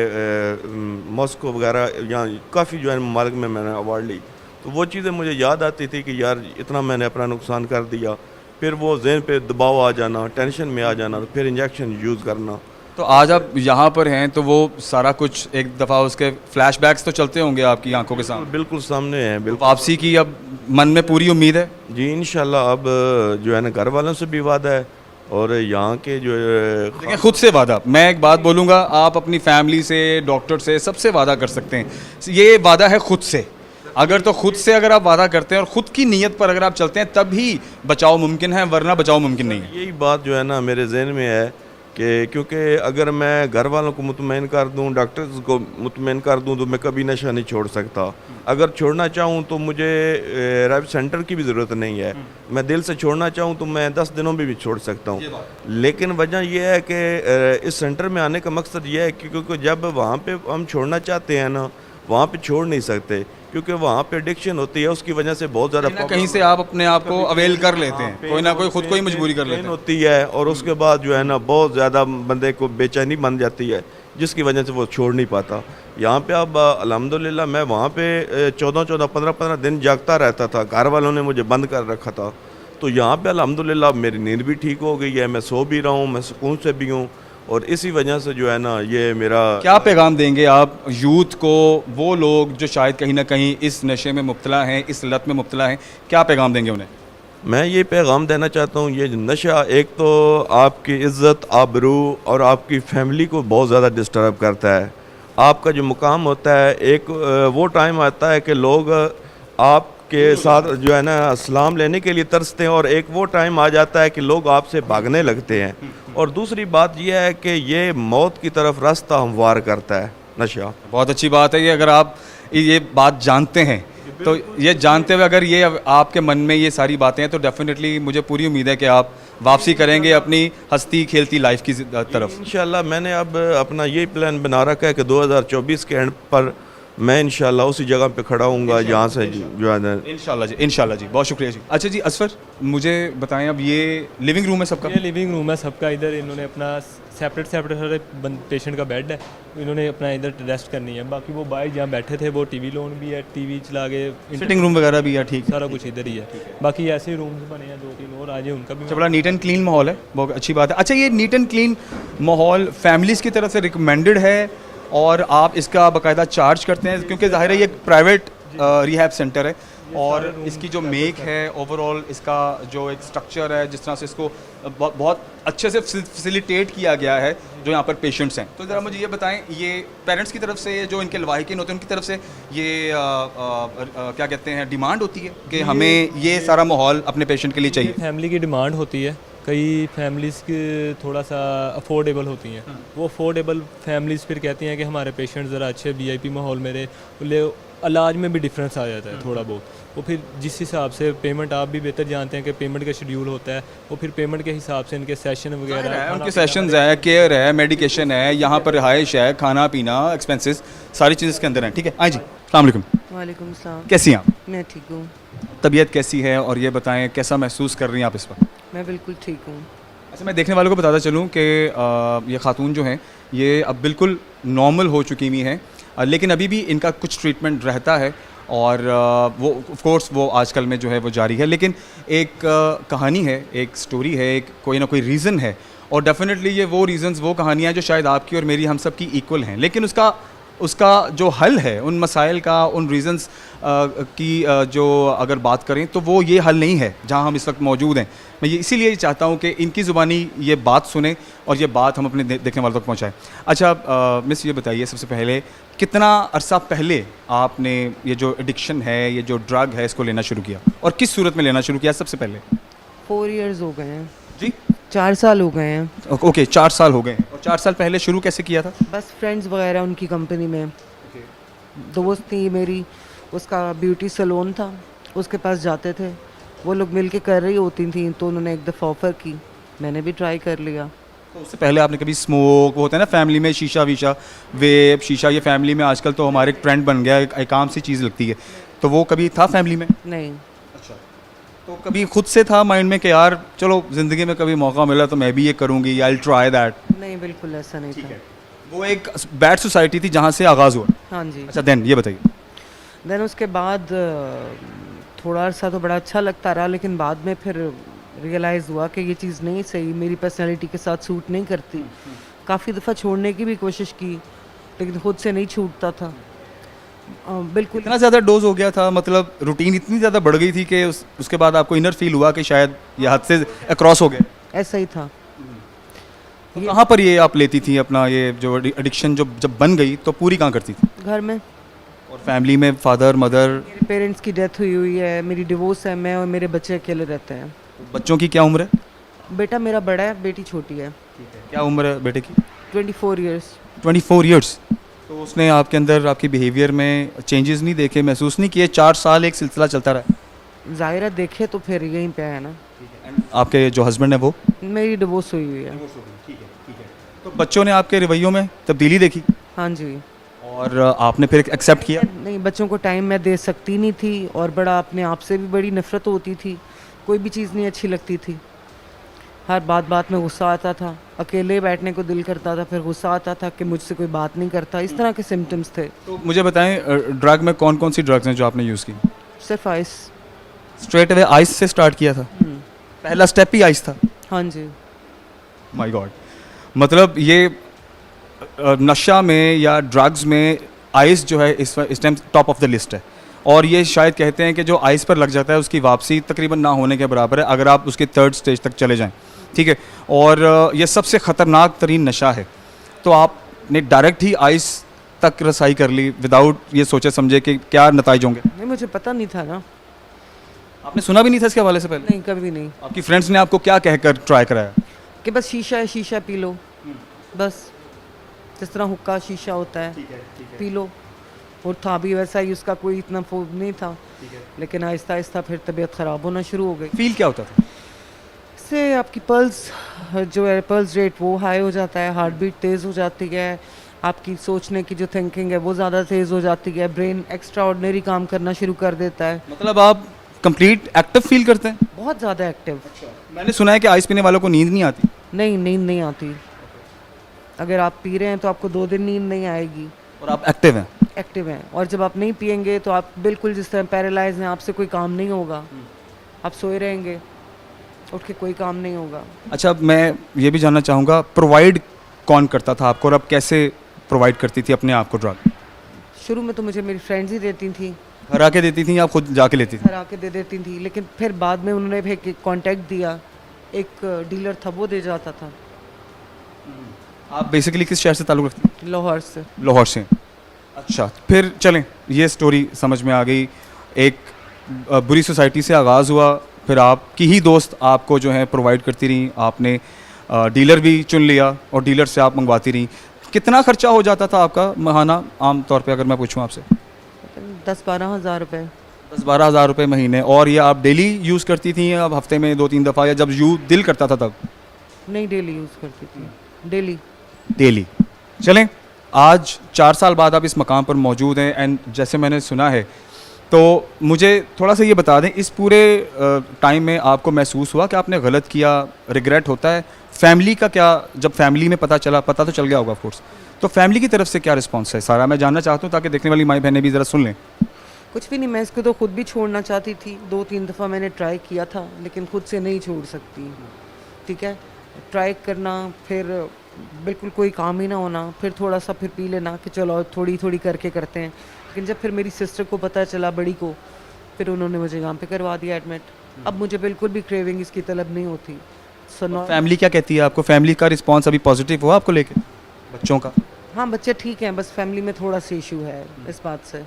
मॉस्को वगैरह, यहाँ काफ़ी जो है ममालिक में मैंने अवार्ड ली। तो वो चीज़ें मुझे याद आती थी कि यार इतना मैंने अपना नुकसान कर दिया। फिर वो जहन पे दबाव आ जाना, टेंशन में आ जाना, फिर इंजेक्शन यूज़ करना। तो आज आप यहाँ पर हैं तो वो सारा कुछ एक दफ़ा उसके फ्लैशबैक्स तो चलते होंगे आपकी आंखों के सामने। बिल्कुल सामने है, बिल्कुल। वापसी की अब मन में पूरी उम्मीद है? जी इंशाल्लाह। अब जो है ना घर वालों से भी वादा है और यहाँ के जो देखिए, खुद से वादा, मैं एक बात बोलूँगा, आप अपनी फैमिली से, डॉक्टर से, सबसे वादा कर सकते हैं। ये वादा है खुद से। अगर तो खुद से अगर आप वादा करते हैं और ख़ुद की नीयत पर अगर आप चलते हैं तभी बचाव मुमकिन है, वरना बचाव मुमकिन नहीं है। यही बात जो है ना मेरे जहन में है कि क्योंकि अगर मैं घर वालों को मुतमईन कर दूं, डॉक्टर्स को मुतमईन कर दूं, तो मैं कभी नशा नहीं छोड़ सकता। अगर छोड़ना चाहूं तो मुझे राइफ सेंटर की भी ज़रूरत नहीं है। मैं दिल से छोड़ना चाहूं तो मैं 10 दिनों में भी छोड़ सकता हूं। लेकिन वजह यह है कि इस सेंटर में आने का मकसद यह है कि क्योंकि जब वहाँ पे हम छोड़ना चाहते हैं ना, वहाँ पे छोड़ नहीं सकते, क्योंकि वहाँ पे एडिक्शन होती है। उसकी वजह से बहुत ज़्यादा कहीं से आप अपने आप को अवेल कर लेते हैं, कोई ना कोई खुद को ही मजबूरी कर लेते हैं होती है, और उसके बाद जो है ना बहुत ज़्यादा बंदे को बेचैनी बन जाती है, जिसकी वजह से वो छोड़ नहीं पाता। यहाँ पे अब अल्हम्दुलिल्लाह मैं वहाँ पे 14-14, 15-15 दिन जागता रहता था। घर वालों ने मुझे बंद कर रखा था। तो यहाँ पे अल्हम्दुलिल्लाह मेरी नींद भी ठीक हो गई है, मैं सो भी रहा हूँ, मैं सुकून से भी हूँ। और इसी वजह से जो है ना ये मेरा क्या पैगाम देंगे आप यूथ को, वो लोग जो शायद कहीं ना कहीं इस नशे में मुब्तला हैं, इस लत में मुब्तला हैं, क्या पैगाम देंगे उन्हें? मैं ये पैगाम देना चाहता हूँ, ये नशा एक तो आपकी इज़्ज़त, आबरू और आपकी फैमिली को बहुत ज़्यादा डिस्टर्ब करता है। आपका जो मुकाम होता है, एक वो टाइम आता है कि लोग आपके साथ जो है ना सलाम लेने के लिए तरसते हैं, और एक वो टाइम आ जाता है कि लोग आपसे भागने लगते हैं। और दूसरी बात यह है कि ये मौत की तरफ रास्ता हमवार करता है नशा। बहुत अच्छी बात है कि अगर आप ये बात जानते हैं, तो ये जानते हुए अगर ये आपके मन में ये सारी बातें हैं, तो डेफिनेटली मुझे पूरी उम्मीद है कि आप वापसी करेंगे अपनी हंसती खेलती लाइफ की तरफ। इंशाल्लाह मैंने अब अपना ये प्लान बना रखा है कि 2024 के एंड पर मैं इंशाल्लाह उसी जगह पे खड़ा हूँगा जहाँ से जो है। इंशाल्लाह जी, बहुत शुक्रिया जी। अच्छा जी असफर, मुझे बताएं, अब ये लिविंग रूम है सबका? ये लिविंग रूम है सबका। इधर इन्होंने अपना सेपरेट सारे पेशेंट का बेड है, इन्होंने अपना इधर रेस्ट करनी है। बाकी वो बाहर जहाँ बैठे थे वो टीवी लोन भी है, टीवी चला के, सिटिंग रूम वगैरह भी है, ठीक, सारा कुछ इधर ही है। बाकी ऐसे रूम्स बने हैं 2-3 और, आज उनका भी बड़ा नीट एंड क्लीन माहौल है, बहुत अच्छी बात है। अच्छा, ये नीट एंड क्लीन माहौल फैमिलीज़ की तरफ से रिकमेंडेड है और आप इसका बाकायदा चार्ज करते हैं, क्योंकि ज़ाहिर है ये एक प्राइवेट रिहैब सेंटर है, और इसकी जो मेक है ओवरऑल, इसका जो एक स्ट्रक्चर है, जिस तरह से इसको बहुत अच्छे से फैसिलिटेट किया गया है जो यहाँ पर पेशेंट्स हैं। तो ज़रा मुझे ये बताएं, ये पेरेंट्स की तरफ से, जो इनके लवाहिकीन होते हैं उनकी तरफ से ये क्या कहते हैं, डिमांड होती है कि हमें ये सारा माहौल अपने पेशेंट के लिए चाहिए? फैमिली की डिमांड होती है। कई फैमिलीज़ की थोड़ा सा अफोर्डेबल होती हैं, वो अफोर्डेबल फैमिलीज़ फिर कहती हैं कि हमारे पेशेंट ज़रा अच्छे VIP माहौल मेरे ले, इलाज में भी डिफरेंस आ जाता है थोड़ा बहुत। वो फिर जिस हिसाब से पेमेंट, आप भी बेहतर जानते हैं कि पेमेंट का शेड्यूल होता है, वो फिर पेमेंट के हिसाब से इनके सेशन वगैरह है, उनके सेशंस है, केयर है, मेडिकेशन है, यहाँ पर रिहाइश है, खाना पीना, एक्सपेंसेस, सारी चीज़ इसके अंदर हैं। ठीक है, हाँ जी, अस्सलाम वालेकुम। वालेकुम सलाम। कैसी हैं आप? मैं ठीक हूँ। तबीयत कैसी है, और ये बताएं कैसा महसूस कर रही हैं आप इस वक्त? मैं बिल्कुल ठीक हूँ। अच्छा, मैं देखने वालों को बताता चलूँ कि ये खातून जो हैं ये अब बिल्कुल नॉर्मल हो चुकी हुई हैं, लेकिन अभी भी इनका कुछ ट्रीटमेंट रहता है, और वो ऑफ कोर्स वो आजकल में जो है वो जारी है। लेकिन एक कहानी है, एक स्टोरी है, एक कोई ना कोई रीज़न है, और डेफिनेटली ये वो रीज़न्स, वो कहानियाँ जो शायद आपकी और मेरी, हम सब की इक्वल हैं, लेकिन उसका जो हल है, उन मसाइल का, उन रीज़न्स की जो अगर बात करें तो वो ये हल नहीं है जहाँ हम इस वक्त मौजूद हैं। मैं ये इसीलिए चाहता हूँ कि इनकी ज़ुबानी ये बात सुने और ये बात हम अपने देखने वालों तक पहुँचाएँ। अच्छा मिस, ये बताइए सबसे पहले, कितना अरसा पहले आपने ये जो एडिक्शन है, ये जो ड्रग है, इसको लेना शुरू किया, और किस सूरत में लेना शुरू किया सबसे पहले? 4 इयर्स हो गए हैं जी। 4 साल हो गए हैं। ओके, 4 साल हो गए। और 4 साल पहले शुरू कैसे किया था? बस फ्रेंड्स वगैरह उनकी कंपनी में, दोस्त थी मेरी, उसका ब्यूटी सैलून था, उसके पास जाते थे, वो लोग मिलके कर रही होती थी, तो उन्होंने एक दफ़ा ऑफ़र की, मैंने भी ट्राई कर लिया, तो उससे पहले आपने कभी स्मोक, वो होता है ना फैमिली में शीशा वीशा, वेप शीशा, ये फैमिली में आजकल तो हमारे एक ट्रेंड बन गया है, एक आम सी चीज़ लगती है, तो वो कभी था फैमिली में? नहीं। अच्छा, तो कभी खुद से था माइंड में कि यार चलो ज़िंदगी में कभी मौका मिला तो मैं भी ये करूँगी, आई विल ट्राई दैट? नहीं, बिल्कुल ऐसा नहीं था। वो एक बैड सोसाइटी थी जहाँ से आगाज़ हुआ। हाँ जी। अच्छा, देन ये बताइए। देन उसके बाद थोड़ा अर्सा तो बड़ा अच्छा लगता रहा, लेकिन बाद में फिर रियलाइज़ हुआ कि ये चीज़ नहीं सही, मेरी पर्सनैलिटी के साथ सूट नहीं करती। काफ़ी दफ़ा छोड़ने की भी कोशिश की, लेकिन खुद से नहीं छूटता था। बिल्कुल। इतना ज़्यादा डोज हो गया था, मतलब रूटीन इतनी ज़्यादा बढ़ गई थी कि उसके बाद आपको इनर फील हुआ कि शायद ये हद से क्रॉस हो गया। ऐसा ही था। तो कहाँ पर ये आप लेती थी अपना ये जो एडिक्शन, जब बन गई तो पूरी कहाँ करती थी? घर में। और फैमिली में फादर मदर? मेरे पेरेंट्स की डेथ हुई है, मेरी डिवोर्स है, मैं और मेरे बच्चे अकेले रहते हैं। बच्चों की क्या उम्र है? बेटा मेरा बड़ा है, बेटी छोटी है। क्या उम्र है बेटे की? 24 इयर्स। 24 ईयर्स। तो उसने आपके अंदर, आपकी बिहेवियर में चेंजेस नहीं देखे, महसूस नहीं किए? 4 साल एक सिलसिला चलता रहा। ज़ाहिर है देखे तो फिर यहीं पे है ना। आपके जो हस्बैंड है वो? मेरी डिवोर्स हुई है। तो बच्चों ने आपके रवैयों में तब्दीली देखी हाँ जी। और आपने फिर एक्सेप्ट किया? नहीं, बच्चों को टाइम मैं दे सकती नहीं थी, और बड़ा अपने आप से भी बड़ी नफरत होती थी, कोई भी चीज़ नहीं अच्छी लगती थी। हर बात में गुस्सा आता था, अकेले बैठने को दिल करता था, फिर गुस्सा आता था कि मुझसे कोई बात नहीं करता। इस तरह के सिम्टम्स थे। तो मुझे बताएं, ड्रग में कौन कौन सी ड्रग्स हैं जो आपने यूज़ की? सिर्फ आइस। स्ट्रेट अवे आइस से स्टार्ट किया था? पहला स्टेप ही आइस था? हाँ जी। माय गॉड, मतलब ये नशा में या ड्रग्स में आइस जो है इस time top of the list है। और ये शायद कहते हैं कि जो आइस पर लग जाता है उसकी वापसी तकरीबन ना होने के बराबर है अगर आप उसके 3rd स्टेज तक चले जाएं, ठीक है। और ये सबसे ख़तरनाक तरीन नशा है। तो आपने डायरेक्ट ही आइस तक रसाई कर ली विदाउट ये सोचे समझे कि क्या नतीजे होंगे? नहीं, मुझे पता नहीं था ना। आपने सुना भी नहीं था इसके हवाले से पहले? नहीं, कभी नहीं। आपकी फ्रेंड्स ने आपको क्या कहकर ट्राई कराया? कि बस शीशा है, शीशा पी लो, बस जिस तरह हुक्का शीशा होता है, पी लो। और था भी वैसा ही, उसका कोई इतना फोब नहीं था। लेकिन आहिस्ता आहिस्ता फिर तबीयत ख़राब होना शुरू हो गई। फील क्या होता था? इससे आपकी पल्स जो है, पल्स रेट वो हाई हो जाता है, हार्ट बीट तेज़ हो जाती है, आपकी सोचने की जो थिंकिंग है वो ज़्यादा तेज़ हो जाती है, ब्रेन एक्स्ट्रा ऑर्डिनरी काम करना शुरू कर देता है। मतलब आप कंप्लीट एक्टिव फील करते हैं? बहुत ज़्यादा एक्टिव। मैंने सुना है कि आइस पीने वालों को नींद नहीं आती। नहीं, नींद नहीं आती। अगर आप पी रहे हैं तो आपको 2 दिन नींद नहीं आएगी। और आप एक्टिव हैं? एक्टिव हैं। और जब आप नहीं पियेंगे तो आप बिल्कुल जिस तरह पैरालाइज हैं, आपसे कोई काम नहीं होगा, आप सोए रहेंगे, उठ के कोई काम नहीं होगा। अच्छा, मैं ये भी जानना चाहूँगा, प्रोवाइड कौन करता था आपको और आप कैसे प्रोवाइड करती थी अपने आप को ड्रग? शुरू में तो मुझे मेरी फ्रेंड्स ही देती थी। घर आके देती थी या आप खुद जाके लेती थी? घर आके दे देती थी, लेकिन फिर बाद में उन्होंने भी कॉन्टैक्ट दिया, एक डीलर था वो दे जाता था। आप बेसिकली किस शहर से ताल्लुक़ रखती हैं? लाहौर से। लाहौर से। अच्छा, फिर चलें, ये स्टोरी समझ में आ गई। एक बुरी सोसाइटी से आगाज़ हुआ, फिर आपकी ही दोस्त आपको जो है प्रोवाइड करती रही, आपने डीलर भी चुन लिया और डीलर से आप मंगवाती रही। कितना खर्चा हो जाता था आपका माहाना आम तौर पे अगर मैं पूछूं आपसे? 10-12 हज़ार रुपये। 10-12 हज़ार रुपये महीने। और ये आप डेली यूज़ करती थी या अब हफ्ते में 2-3 दफ़ा, या जब दिल करता था तब? नहीं, डेली यूज़ करती थी, डेली। डेली। चलें, आज 4 साल बाद आप इस मकाम पर मौजूद हैं एंड जैसे मैंने सुना है, तो मुझे थोड़ा सा ये बता दें, इस पूरे टाइम में आपको महसूस हुआ कि आपने गलत किया, रिग्रेट होता है? फैमिली का क्या, जब फैमिली में पता तो चल गया होगा ऑफ कोर्स, तो फैमिली की तरफ से क्या रिस्पॉन्स है सारा? मैं जानना चाहता हूँ ताकि देखने वाली माई बहनें भी ज़रा सुन लें। कुछ भी नहीं, मैं इसको तो खुद भी छोड़ना चाहती थी, 2-3 दफ़ा मैंने ट्राई किया था, लेकिन खुद से नहीं छोड़ सकती। ठीक है, ट्राई करना, फिर बिल्कुल कोई काम ही ना होना, फिर थोड़ा सा फिर पी लेना कि चलो थोड़ी थोड़ी करके करते हैं। लेकिन जब फिर मेरी सिस्टर को पता चला, बड़ी को, फिर उन्होंने मुझे यहाँ पे करवा दिया एडमिट। अब मुझे बिल्कुल भी क्रेविंग इसकी तलब नहीं होती। फैमिली क्या कहती है आपको? फैमिली का रिस्पॉन्स अभी पॉजिटिव हुआ आपको लेके बच्चों का? हाँ, बच्चे ठीक हैं, बस फैमिली में थोड़ा सा इशू है इस बात से।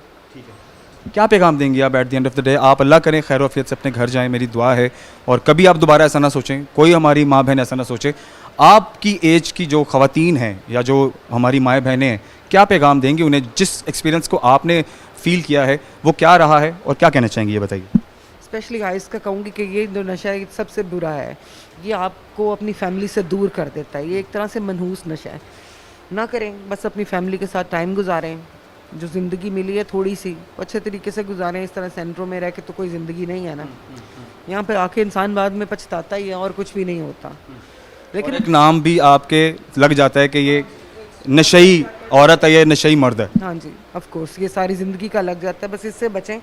क्या पैगाम देंगे आप at the end of the day? आप अल्लाह करें खैर वफियत से अपने घर जाएं, मेरी दुआ है, और कभी आप दोबारा ऐसा ना सोचें, कोई हमारी माँ बहन ऐसा ना सोचे। आपकी एज की जो ख़वातीन हैं या जो हमारी माएँ बहनें हैं, क्या पैगाम देंगे उन्हें? जिस एक्सपीरियंस को आपने फ़ील किया है वो क्या रहा है और क्या कहना चाहेंगे, ये बताइए। स्पेशली गाइस का कहूँगी कि ये जो नशा है ये सबसे बुरा है। ये आपको अपनी फैमिली से दूर कर देता है। ये एक तरह से मनहूस नशा है। ना करें, बस अपनी फैमिली के साथ टाइम गुजारें। जो ज़िंदगी मिली है थोड़ी सी, अच्छे तरीके से गुजारें। इस तरह सेंटरों में रह के तो कोई ज़िंदगी नहीं है ना। यहाँ पे आके इंसान बाद में पछताता ही है और कुछ भी नहीं होता। लेकिन एक नाम भी आपके लग जाता है कि ये नशई औरत है, ये नशई मर्द है। हाँ जी, ऑफ कोर्स ये सारी ज़िंदगी का लग जाता है। बस इससे बचें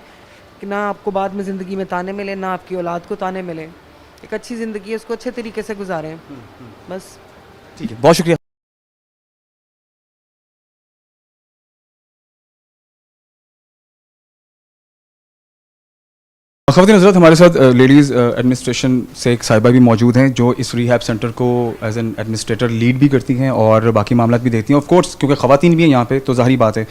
कि ना आपको बाद में ज़िंदगी में ताने मिले, ना आपकी औलाद को ताने मिले। एक अच्छी ज़िंदगी है, उसको अच्छे तरीके से गुजारें बस। ठीक है, बहुत शुक्रिया। ख़वातीन हज़रात, हमारे साथ लेडीज़ एडमिनिस्ट्रेशन से एक साहिबा भी मौजूद हैं जो इस रिहैब सेंटर को एज एन एडमिनिस्ट्रेटर लीड भी करती हैं और बाकी मामला भी देखती हैं। ऑफ कोर्स क्योंकि ख़वातीन भी हैं यहाँ पे, तो ज़ाहिरी बात है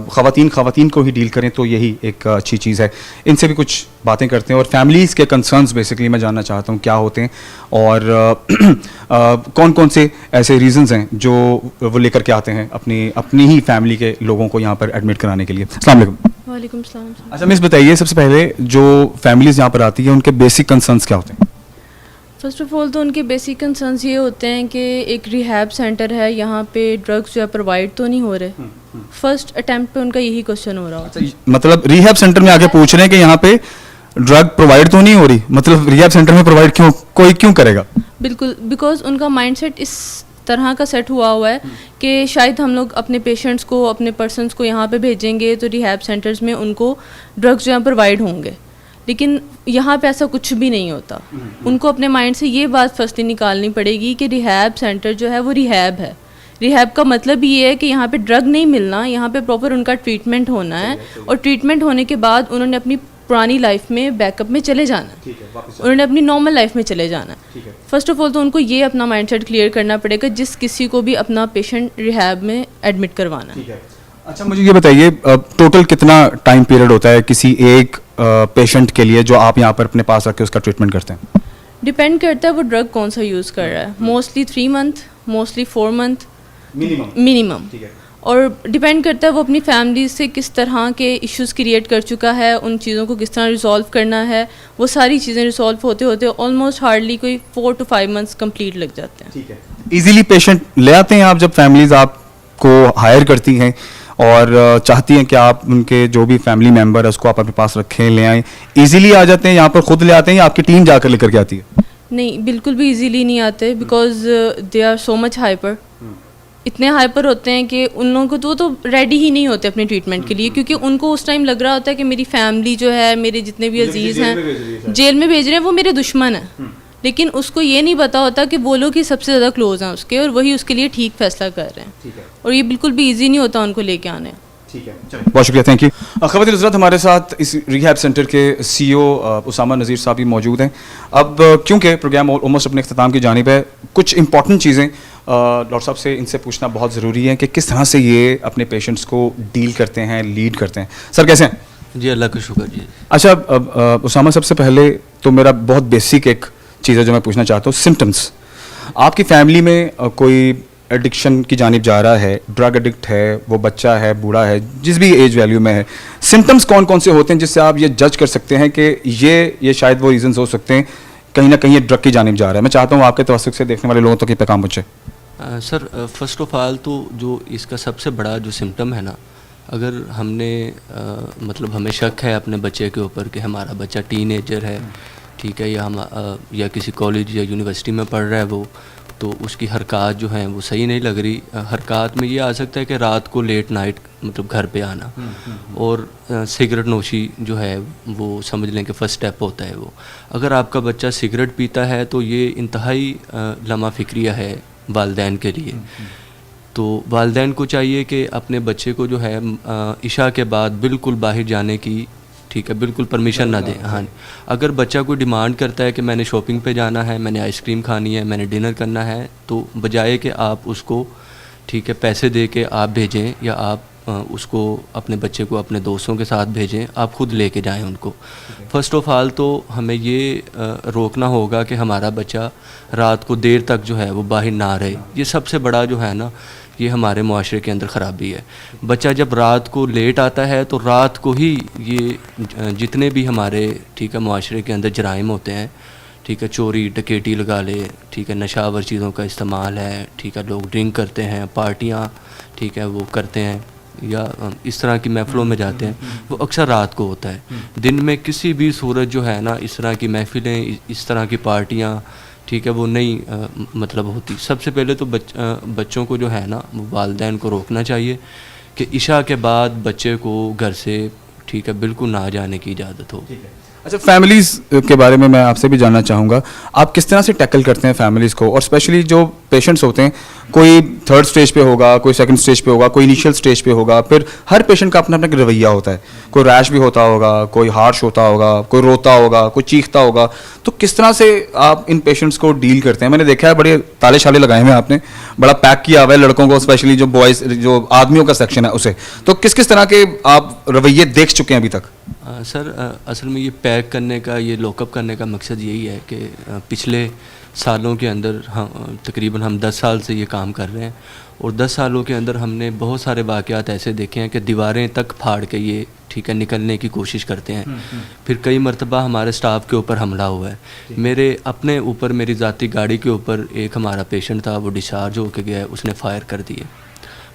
ख़वातीन को ही डील करें तो यही एक अच्छी चीज़ है। इनसे भी कुछ बातें करते हैं और फैमिलीज़ के कंसर्न्स बेसिकली मैं जानना चाहता हूँ क्या होते हैं और कौन कौन से ऐसे रीज़न्स हैं जो वो लेकर के आते हैं अपनी ही फैमिली के लोगों को यहाँ पर एडमिट कराने के लिए। अस्सलाम वालेकुम। वालेकुम सलाम। अच्छा मिस, बताइए सबसे पहले जो फैमिलीज यहाँ पर आती है उनके बेसिक कंसर्न्स क्या होते हैं? फ़र्स्ट ऑफ़ ऑल तो उनके बेसिक कंसर्न्स ये होते हैं कि एक रिहैब सेंटर है, यहाँ पे ड्रग्स जो है प्रोवाइड तो नहीं हो रहे। फर्स्ट अटेम्प्ट पे उनका यही क्वेश्चन हो रहा होता है। मतलब रिहैब सेंटर में आके पूछ रहे हैं कि यहाँ पे ड्रग प्रोवाइड तो नहीं हो रही, मतलब रिहैब सेंटर में प्रोवाइड क्यों करेगा? बिल्कुल, बिकॉज उनका माइंडसेट इस तरह का सेट हुआ है कि शायद हम लोग अपने पेशेंट्स को, अपने पर्सनस को यहाँ पे भेजेंगे तो रिहैब सेंटर्स में उनको ड्रग्स जो है प्रोवाइड होंगे, लेकिन यहाँ पे ऐसा कुछ भी नहीं होता। उनको अपने माइंड से ये बात फर्स्टली निकालनी पड़ेगी कि रिहैब सेंटर जो है वो रिहैब है। रिहैब का मतलब ये है कि यहाँ पे ड्रग नहीं मिलना, यहाँ पे प्रॉपर उनका ट्रीटमेंट होना है और ट्रीटमेंट होने के बाद उन्होंने अपनी पुरानी लाइफ में बैकअप में चले जाना है, उन्होंने अपनी नॉर्मल लाइफ में चले जाना है। फर्स्ट ऑफ ऑल तो उनको ये अपना माइंडसेट क्लियर करना पड़ेगा जिस किसी को भी अपना पेशेंट रिहैब में एडमिट करवाना है। अच्छा मुझे ये बताइए टोटल कितना टाइम पीरियड होता है किसी एक पेशेंट के लिए जो आप यहाँ पर अपने पास रख के उसका ट्रीटमेंट करते हैं? डिपेंड करता है वो ड्रग कौन सा यूज़ कर रहा है। Mostly 3 month, mostly 4 month minimum. और डिपेंड करता है वो अपनी फैमिली से किस तरह के इश्यूज़ क्रिएट कर चुका है, उन चीज़ों को किस तरह रिजॉल्व करना है। वो सारी चीज़ें रिजॉल्व होते होते ऑलमोस्ट हार्डली कोई 4 to 5 मंथ्स कंप्लीट लग जाते हैं। ठीक है, इजीली पेशेंट ले आते हैं आप जब फैमिलीज आपको हायर करती हैं और चाहती हैं कि आप उनके जो भी फैमिली मेम्बर है उसको आप अपने पास रखें, ले आएँ, इजीली आ जाते हैं यहाँ पर, खुद ले आते हैं या आपकी टीम जाकर लेकर के आती है? नहीं, बिल्कुल भी इजीली नहीं आते because they are so much hyper. इतने हाइपर होते हैं कि उन लोगों को तो रेडी ही नहीं होते अपने ट्रीटमेंट के लिए, क्योंकि उनको उस टाइम लग रहा होता है कि मेरी फैमिली जो है, मेरे जितने भी अजीज़ हैं जेल में भेज रहे हैं, वो मेरे दुश्मन हैं। लेकिन उसको ये नहीं पता होता कि वो लोग ही सबसे ज़्यादा क्लोज हैं उसके और वही उसके लिए ठीक फैसला कर रहे हैं। और ये बिल्कुल भी ईजी नहीं होता उनको लेके आने। ठीक है, बहुत शुक्रिया, थैंक यू। ख़वातीन हज़रात, हमारे साथ इस रिहैब सेंटर के CEO उसामा नज़ीर साहब भी मौजूद हैं। अब क्योंकि प्रोग्राम ऑलमोस्ट अपने अख्ताम की जानिब है, कुछ इंपॉर्टेंट चीज़ें डॉक्टर साहब से इनसे पूछना बहुत ज़रूरी है कि किस तरह से ये अपने पेशेंट्स को डील करते हैं, लीड करते हैं। सर कैसे हैं? जी अल्लाह का शुक्र जी। अच्छा उसामा, सबसे पहले तो मेरा बहुत बेसिक एक चीज़ है जो मैं पूछना चाहता हूँ, सिम्टम्स। आपकी फैमिली में कोई एडिक्शन की जानिब जा रहा है, ड्रग एडिक्ट है, वो बच्चा है, बूढ़ा है, जिस भी एज वैल्यू में है, सिम्टम्स कौन कौन से होते हैं जिससे आप ये जज कर सकते हैं कि ये शायद वो रीजंस हो सकते हैं कहीं ना कहीं ये ड्रग की जानिब जा रहा है? मैं चाहता हूँ आपके तवज्जुह से देखने वाले लोगों तक ये पैगाम पहुंचे। सर फर्स्ट ऑफ ऑल तो जो इसका सबसे बड़ा जो सिम्टम है ना, अगर हमने मतलब हमें शक है अपने बच्चे के ऊपर कि हमारा बच्चा टीनेजर है, ठीक है, या किसी कॉलेज या यूनिवर्सिटी में पढ़ रहा है वो, तो उसकी हरकत जो हैं वो सही नहीं लग रही। हरकत में ये आ सकता है कि रात को लेट नाइट मतलब घर पे आना, और सिगरेट नोशी जो है वो समझ लें कि फ़र्स्ट स्टेप होता है वो। अगर आपका बच्चा सिगरेट पीता है तो ये इंतहाई लम्हा फ़िक्रिया है वालिदैन के लिए। तो वालिदैन को चाहिए कि अपने बच्चे को जो है इशा के बाद बिल्कुल बाहर जाने की, ठीक है, बिल्कुल परमिशन ना दें। हाँ, अगर बच्चा कोई डिमांड करता है कि मैंने शॉपिंग पे जाना है, मैंने आइसक्रीम खानी है, मैंने डिनर करना है, तो बजाय कि आप उसको, ठीक है, पैसे दे के आप भेजें या आप उसको अपने बच्चे को अपने दोस्तों के साथ भेजें, आप खुद लेके जाएं उनको। फ़र्स्ट ऑफ ऑल तो हमें ये रोकना होगा कि हमारा बच्चा रात को देर तक जो है वो बाहर ना रहे। ये सबसे बड़ा जो है ना, ये हमारे मुआशरे के अंदर ख़राबी है। बच्चा जब रात को लेट आता है तो रात को ही ये जितने भी हमारे ठीक है मुआशरे के अंदर जराइम होते हैं, ठीक है, चोरी डकैती लगा ले, ठीक है, नशावर चीज़ों का इस्तेमाल है, ठीक है, लोग ड्रिंक करते हैं, पार्टियाँ ठीक है वो करते हैं या इस तरह की महफ़िलों में जाते हैं, वो अक्सर रात को होता है। दिन में किसी भी सूरत जो है ना इस तरह की महफ़िलें, इस तरह की पार्टियाँ ठीक है वो नहीं मतलब होती। सबसे पहले तो बच्चों को जो है ना वो वालिदैन को रोकना चाहिए कि इशा के बाद बच्चे को घर से ठीक है बिल्कुल ना जाने की इजाज़त हो। अच्छा, फैमिलीज़ के बारे में मैं आपसे भी जानना चाहूँगा, आप किस तरह से टैकल करते हैं फैमिलीज़ को, और स्पेशली जो पेशेंट्स होते हैं, कोई थर्ड स्टेज पे होगा, कोई सेकंड स्टेज पे होगा, कोई इनिशियल स्टेज पे होगा, फिर हर पेशेंट का अपना अपना रवैया होता है, कोई रैश भी होता होगा, कोई हार्श होता होगा, कोई रोता होगा, कोई चीखता होगा, तो किस तरह से आप इन पेशेंट्स को डील करते हैं? मैंने देखा है बड़े ताले शाले लगाए हुए हैं आपने, बड़ा पैक किया हुआ है लड़कों को, स्पेशली जो बॉयज़ जो आदमियों का सेक्शन है उसे, तो किस किस तरह के आप रवैये देख चुके हैं अभी तक? सर असल में ये पैक करने का, ये लॉकअप करने का मकसद यही है कि पिछले सालों के अंदर तकरीबन हम 10 साल से ये काम कर रहे हैं, और 10 सालों के अंदर हमने बहुत सारे वाक़यात ऐसे देखे हैं कि दीवारें तक फाड़ के ये ठीक है निकलने की कोशिश करते हैं। फिर कई मरतबा हमारे स्टाफ के ऊपर हमला हुआ है, मेरे अपने ऊपर, मेरी ज़ाती गाड़ी के ऊपर एक हमारा पेशेंट था, वो डिस्चार्ज होकर गया, उसने फायर कर दिए।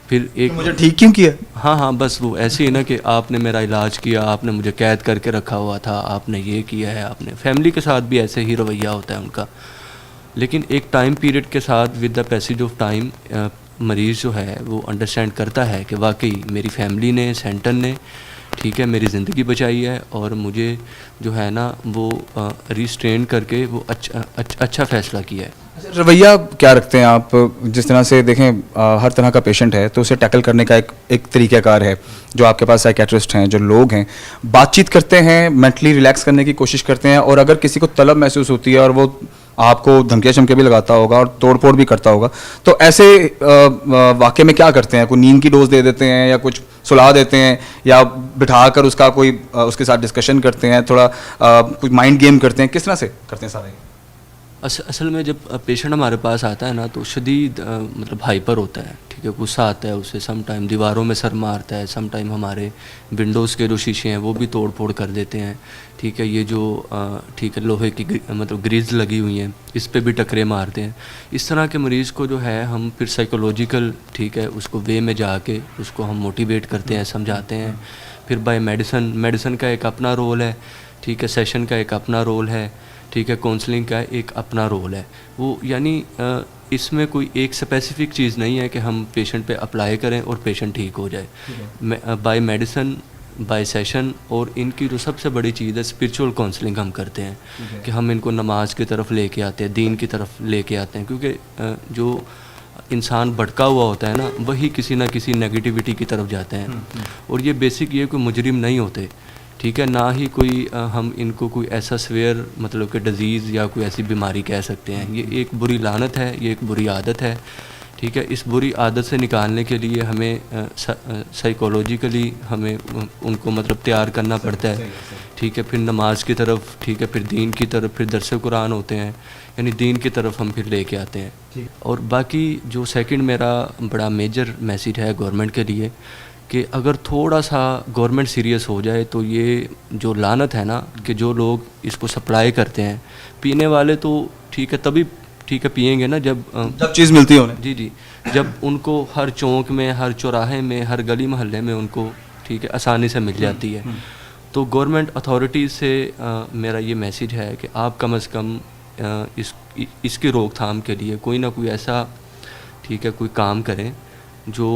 फिर एक मुझे ठीक क्यों किया? हाँ, बस वो ऐसे ही ना कि आपने मेरा इलाज किया, आपने मुझे कैद करके रखा हुआ था, आपने ये किया है, आपने फैमिली के साथ भी ऐसे ही रवैया होता है उनका। लेकिन एक टाइम पीरियड के साथ with the passage of time मरीज़ जो है वो अंडरस्टैंड करता है कि वाकई मेरी फैमिली ने, सेंटर ने ठीक है मेरी ज़िंदगी बचाई है, और मुझे जो है ना वो रिस्ट्रेन करके वो अच्छा फ़ैसला किया है। रवैया क्या रखते हैं आप? जिस तरह से देखें हर तरह का पेशेंट है तो उसे टैकल करने का एक तरीक़ाकार है। जो आपके पास साइकेट्रिस्ट हैं, जो लोग हैं, बातचीत करते हैं, मेंटली रिलैक्स करने की कोशिश करते हैं, और अगर किसी को तलब महसूस होती है और वो आपको धमकियाँ चमके भी लगाता होगा और तोड़ फोड़ भी करता होगा, तो ऐसे वाक़े में क्या करते हैं? कोई नींद की डोज दे देते हैं या कुछ सुला देते हैं, या बिठा कर उसका कोई उसके साथ डिस्कशन करते हैं, थोड़ा कुछ माइंड गेम करते हैं, किस तरह से करते हैं सारे? असल में जब पेशेंट हमारे पास आता है ना तो शदीद मतलब हाइपर होता है, ठीक है, गुस्सा आता है उसे, सम टाइम दीवारों में सर मारता है, सम टाइम हमारे विंडोज़ के जो शीशे हैं वो भी तोड़ फोड़ कर देते हैं, ठीक है, ये जो ठीक है लोहे की मतलब ग्रिज लगी हुई हैं इस पे भी टकरे मारते हैं। इस तरह के मरीज़ को जो है हम फिर साइकोलॉजिकल ठीक है उसको वे में जाके उसको हम मोटिवेट करते हैं, समझाते हैं। फिर बाय मेडिसिन का एक अपना रोल है, ठीक है, सेशन का एक अपना रोल है, ठीक है, काउंसलिंग का एक अपना रोल है। वो यानी इसमें कोई एक स्पेसिफिक चीज़ नहीं है कि हम पेशेंट पे अप्लाई करें और पेशेंट ठीक हो जाए। बाय मेडिसिन, बाय सेशन, और इनकी जो सबसे बड़ी चीज़ है स्पिरिचुअल काउंसलिंग हम करते हैं कि हम इनको नमाज की तरफ लेके आते हैं, दीन की तरफ लेके आते हैं, क्योंकि जो इंसान भटका हुआ होता है ना वही किसी ना किसी नेगेटिविटी की तरफ जाते हैं। और ये बेसिक ये कोई मुजरिम नहीं होते, ठीक है, ना ही कोई हम इनको कोई ऐसा सवेयर मतलब कि डिज़ीज़ या कोई ऐसी बीमारी कह सकते हैं। ये एक बुरी लानत है, ये एक बुरी आदत है, ठीक है। इस बुरी आदत से निकालने के लिए हमें साइकोलॉजिकली हमें उनको मतलब तैयार करना पड़ता है, ठीक है। फिर नमाज की तरफ, ठीक है, फिर दीन की तरफ, फिर दरस कुरान होते हैं, यानी दीन की तरफ हम फिर लेके आते हैं। और बाकी जो सेकंड मेरा बड़ा मेजर मैसेज है गवर्नमेंट के लिए कि अगर थोड़ा सा गवर्नमेंट सीरियस हो जाए तो ये जो लानत है ना कि जो लोग इसको सप्लाई करते हैं, पीने वाले तो ठीक है तभी ठीक है पिएंगे ना जब चीज़ मिलती है उन्हें। जी जी, जब उनको हर चौक में, हर चौराहे में, हर गली मोहल्ले में उनको ठीक है आसानी से मिल जाती है। तो गवर्नमेंट अथॉरिटीज़ से मेरा ये मैसेज है कि आप कम से कम इसकी रोकथाम के लिए कोई ना कोई ऐसा ठीक है कोई काम करें जो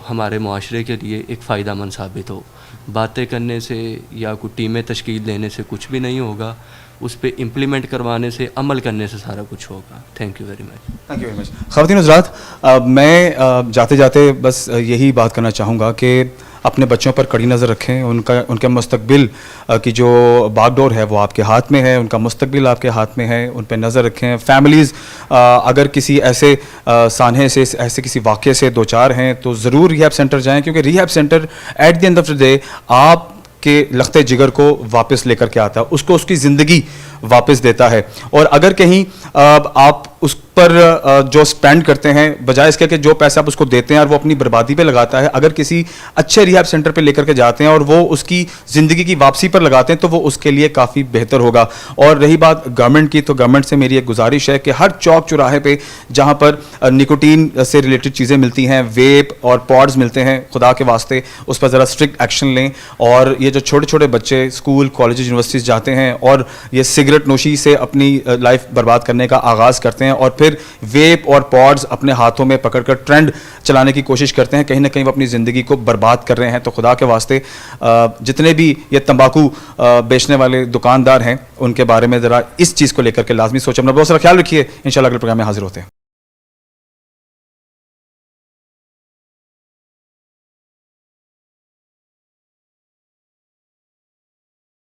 हमारे मुआशरे के लिए एक फ़ायदामंद साबित हो। बातें करने से या कोई टीमें तश्कील देने से कुछ भी नहीं होगा, उस पर इम्प्लीमेंट करवाने से, अमल करने से सारा कुछ होगा। Thank you very much. Thank you very much. ख़वातीन हज़रात, मैं जाते जाते बस यही बात करना चाहूँगा कि अपने बच्चों पर कड़ी नज़र रखें। उनके मुस्तकबिल की जो बागडोर है वो आपके हाथ में है, उनका मुस्तकबिल आपके हाथ में है, उन पर नज़र रखें। फैमिलीज़ अगर किसी ऐसे सानहे से, ऐसे किसी वाक़े से दो चार हैं तो ज़रूर रिहैब सेंटर जाएं, क्योंकि rehab centre at the end of the day आप के लखते जिगर को वापस लेकर के आता है, उसको उसकी ज़िंदगी वापस देता है। और अगर कहीं आप उस पर जो स्पेंड करते हैं, बजाय इसके कि जो पैसे आप उसको देते हैं और वो अपनी बर्बादी पे लगाता है, अगर किसी अच्छे रिहैब सेंटर पे लेकर के जाते हैं और वो उसकी ज़िंदगी की वापसी पर लगाते हैं तो वो उसके लिए काफ़ी बेहतर होगा। और रही बात गवर्नमेंट की, तो गवर्नमेंट से मेरी एक गुजारिश है कि हर चौक चौराहे पे जहाँ पर निकोटीन से रिलेटेड चीज़ें मिलती हैं, वेप और पॉड्स मिलते हैं, खुदा के वास्ते उस पर ज़रा स्ट्रिक्ट एक्शन लें। और ये जो छोटे छोटे बच्चे स्कूल, कॉलेज, यूनिवर्सिटीज़ जाते हैं और ये सिगरेट नोशी से अपनी लाइफ बर्बाद करने का आगाज़ करते हैं और फिर वेप और पॉड्स अपने हाथों में पकड़कर ट्रेंड चलाने की कोशिश करते हैं, कहीं ना कहीं वो अपनी ज़िंदगी को बर्बाद कर रहे हैं। तो खुदा के वास्ते जितने भी ये तंबाकू बेचने वाले दुकानदार हैं उनके बारे में ज़रा इस चीज़ को लेकर के लाजमी सोचें। अपना बहुत सारा ख्याल रखिए। इंशाल्लाह अगले प्रोग्राम में हाजिर होते हैं।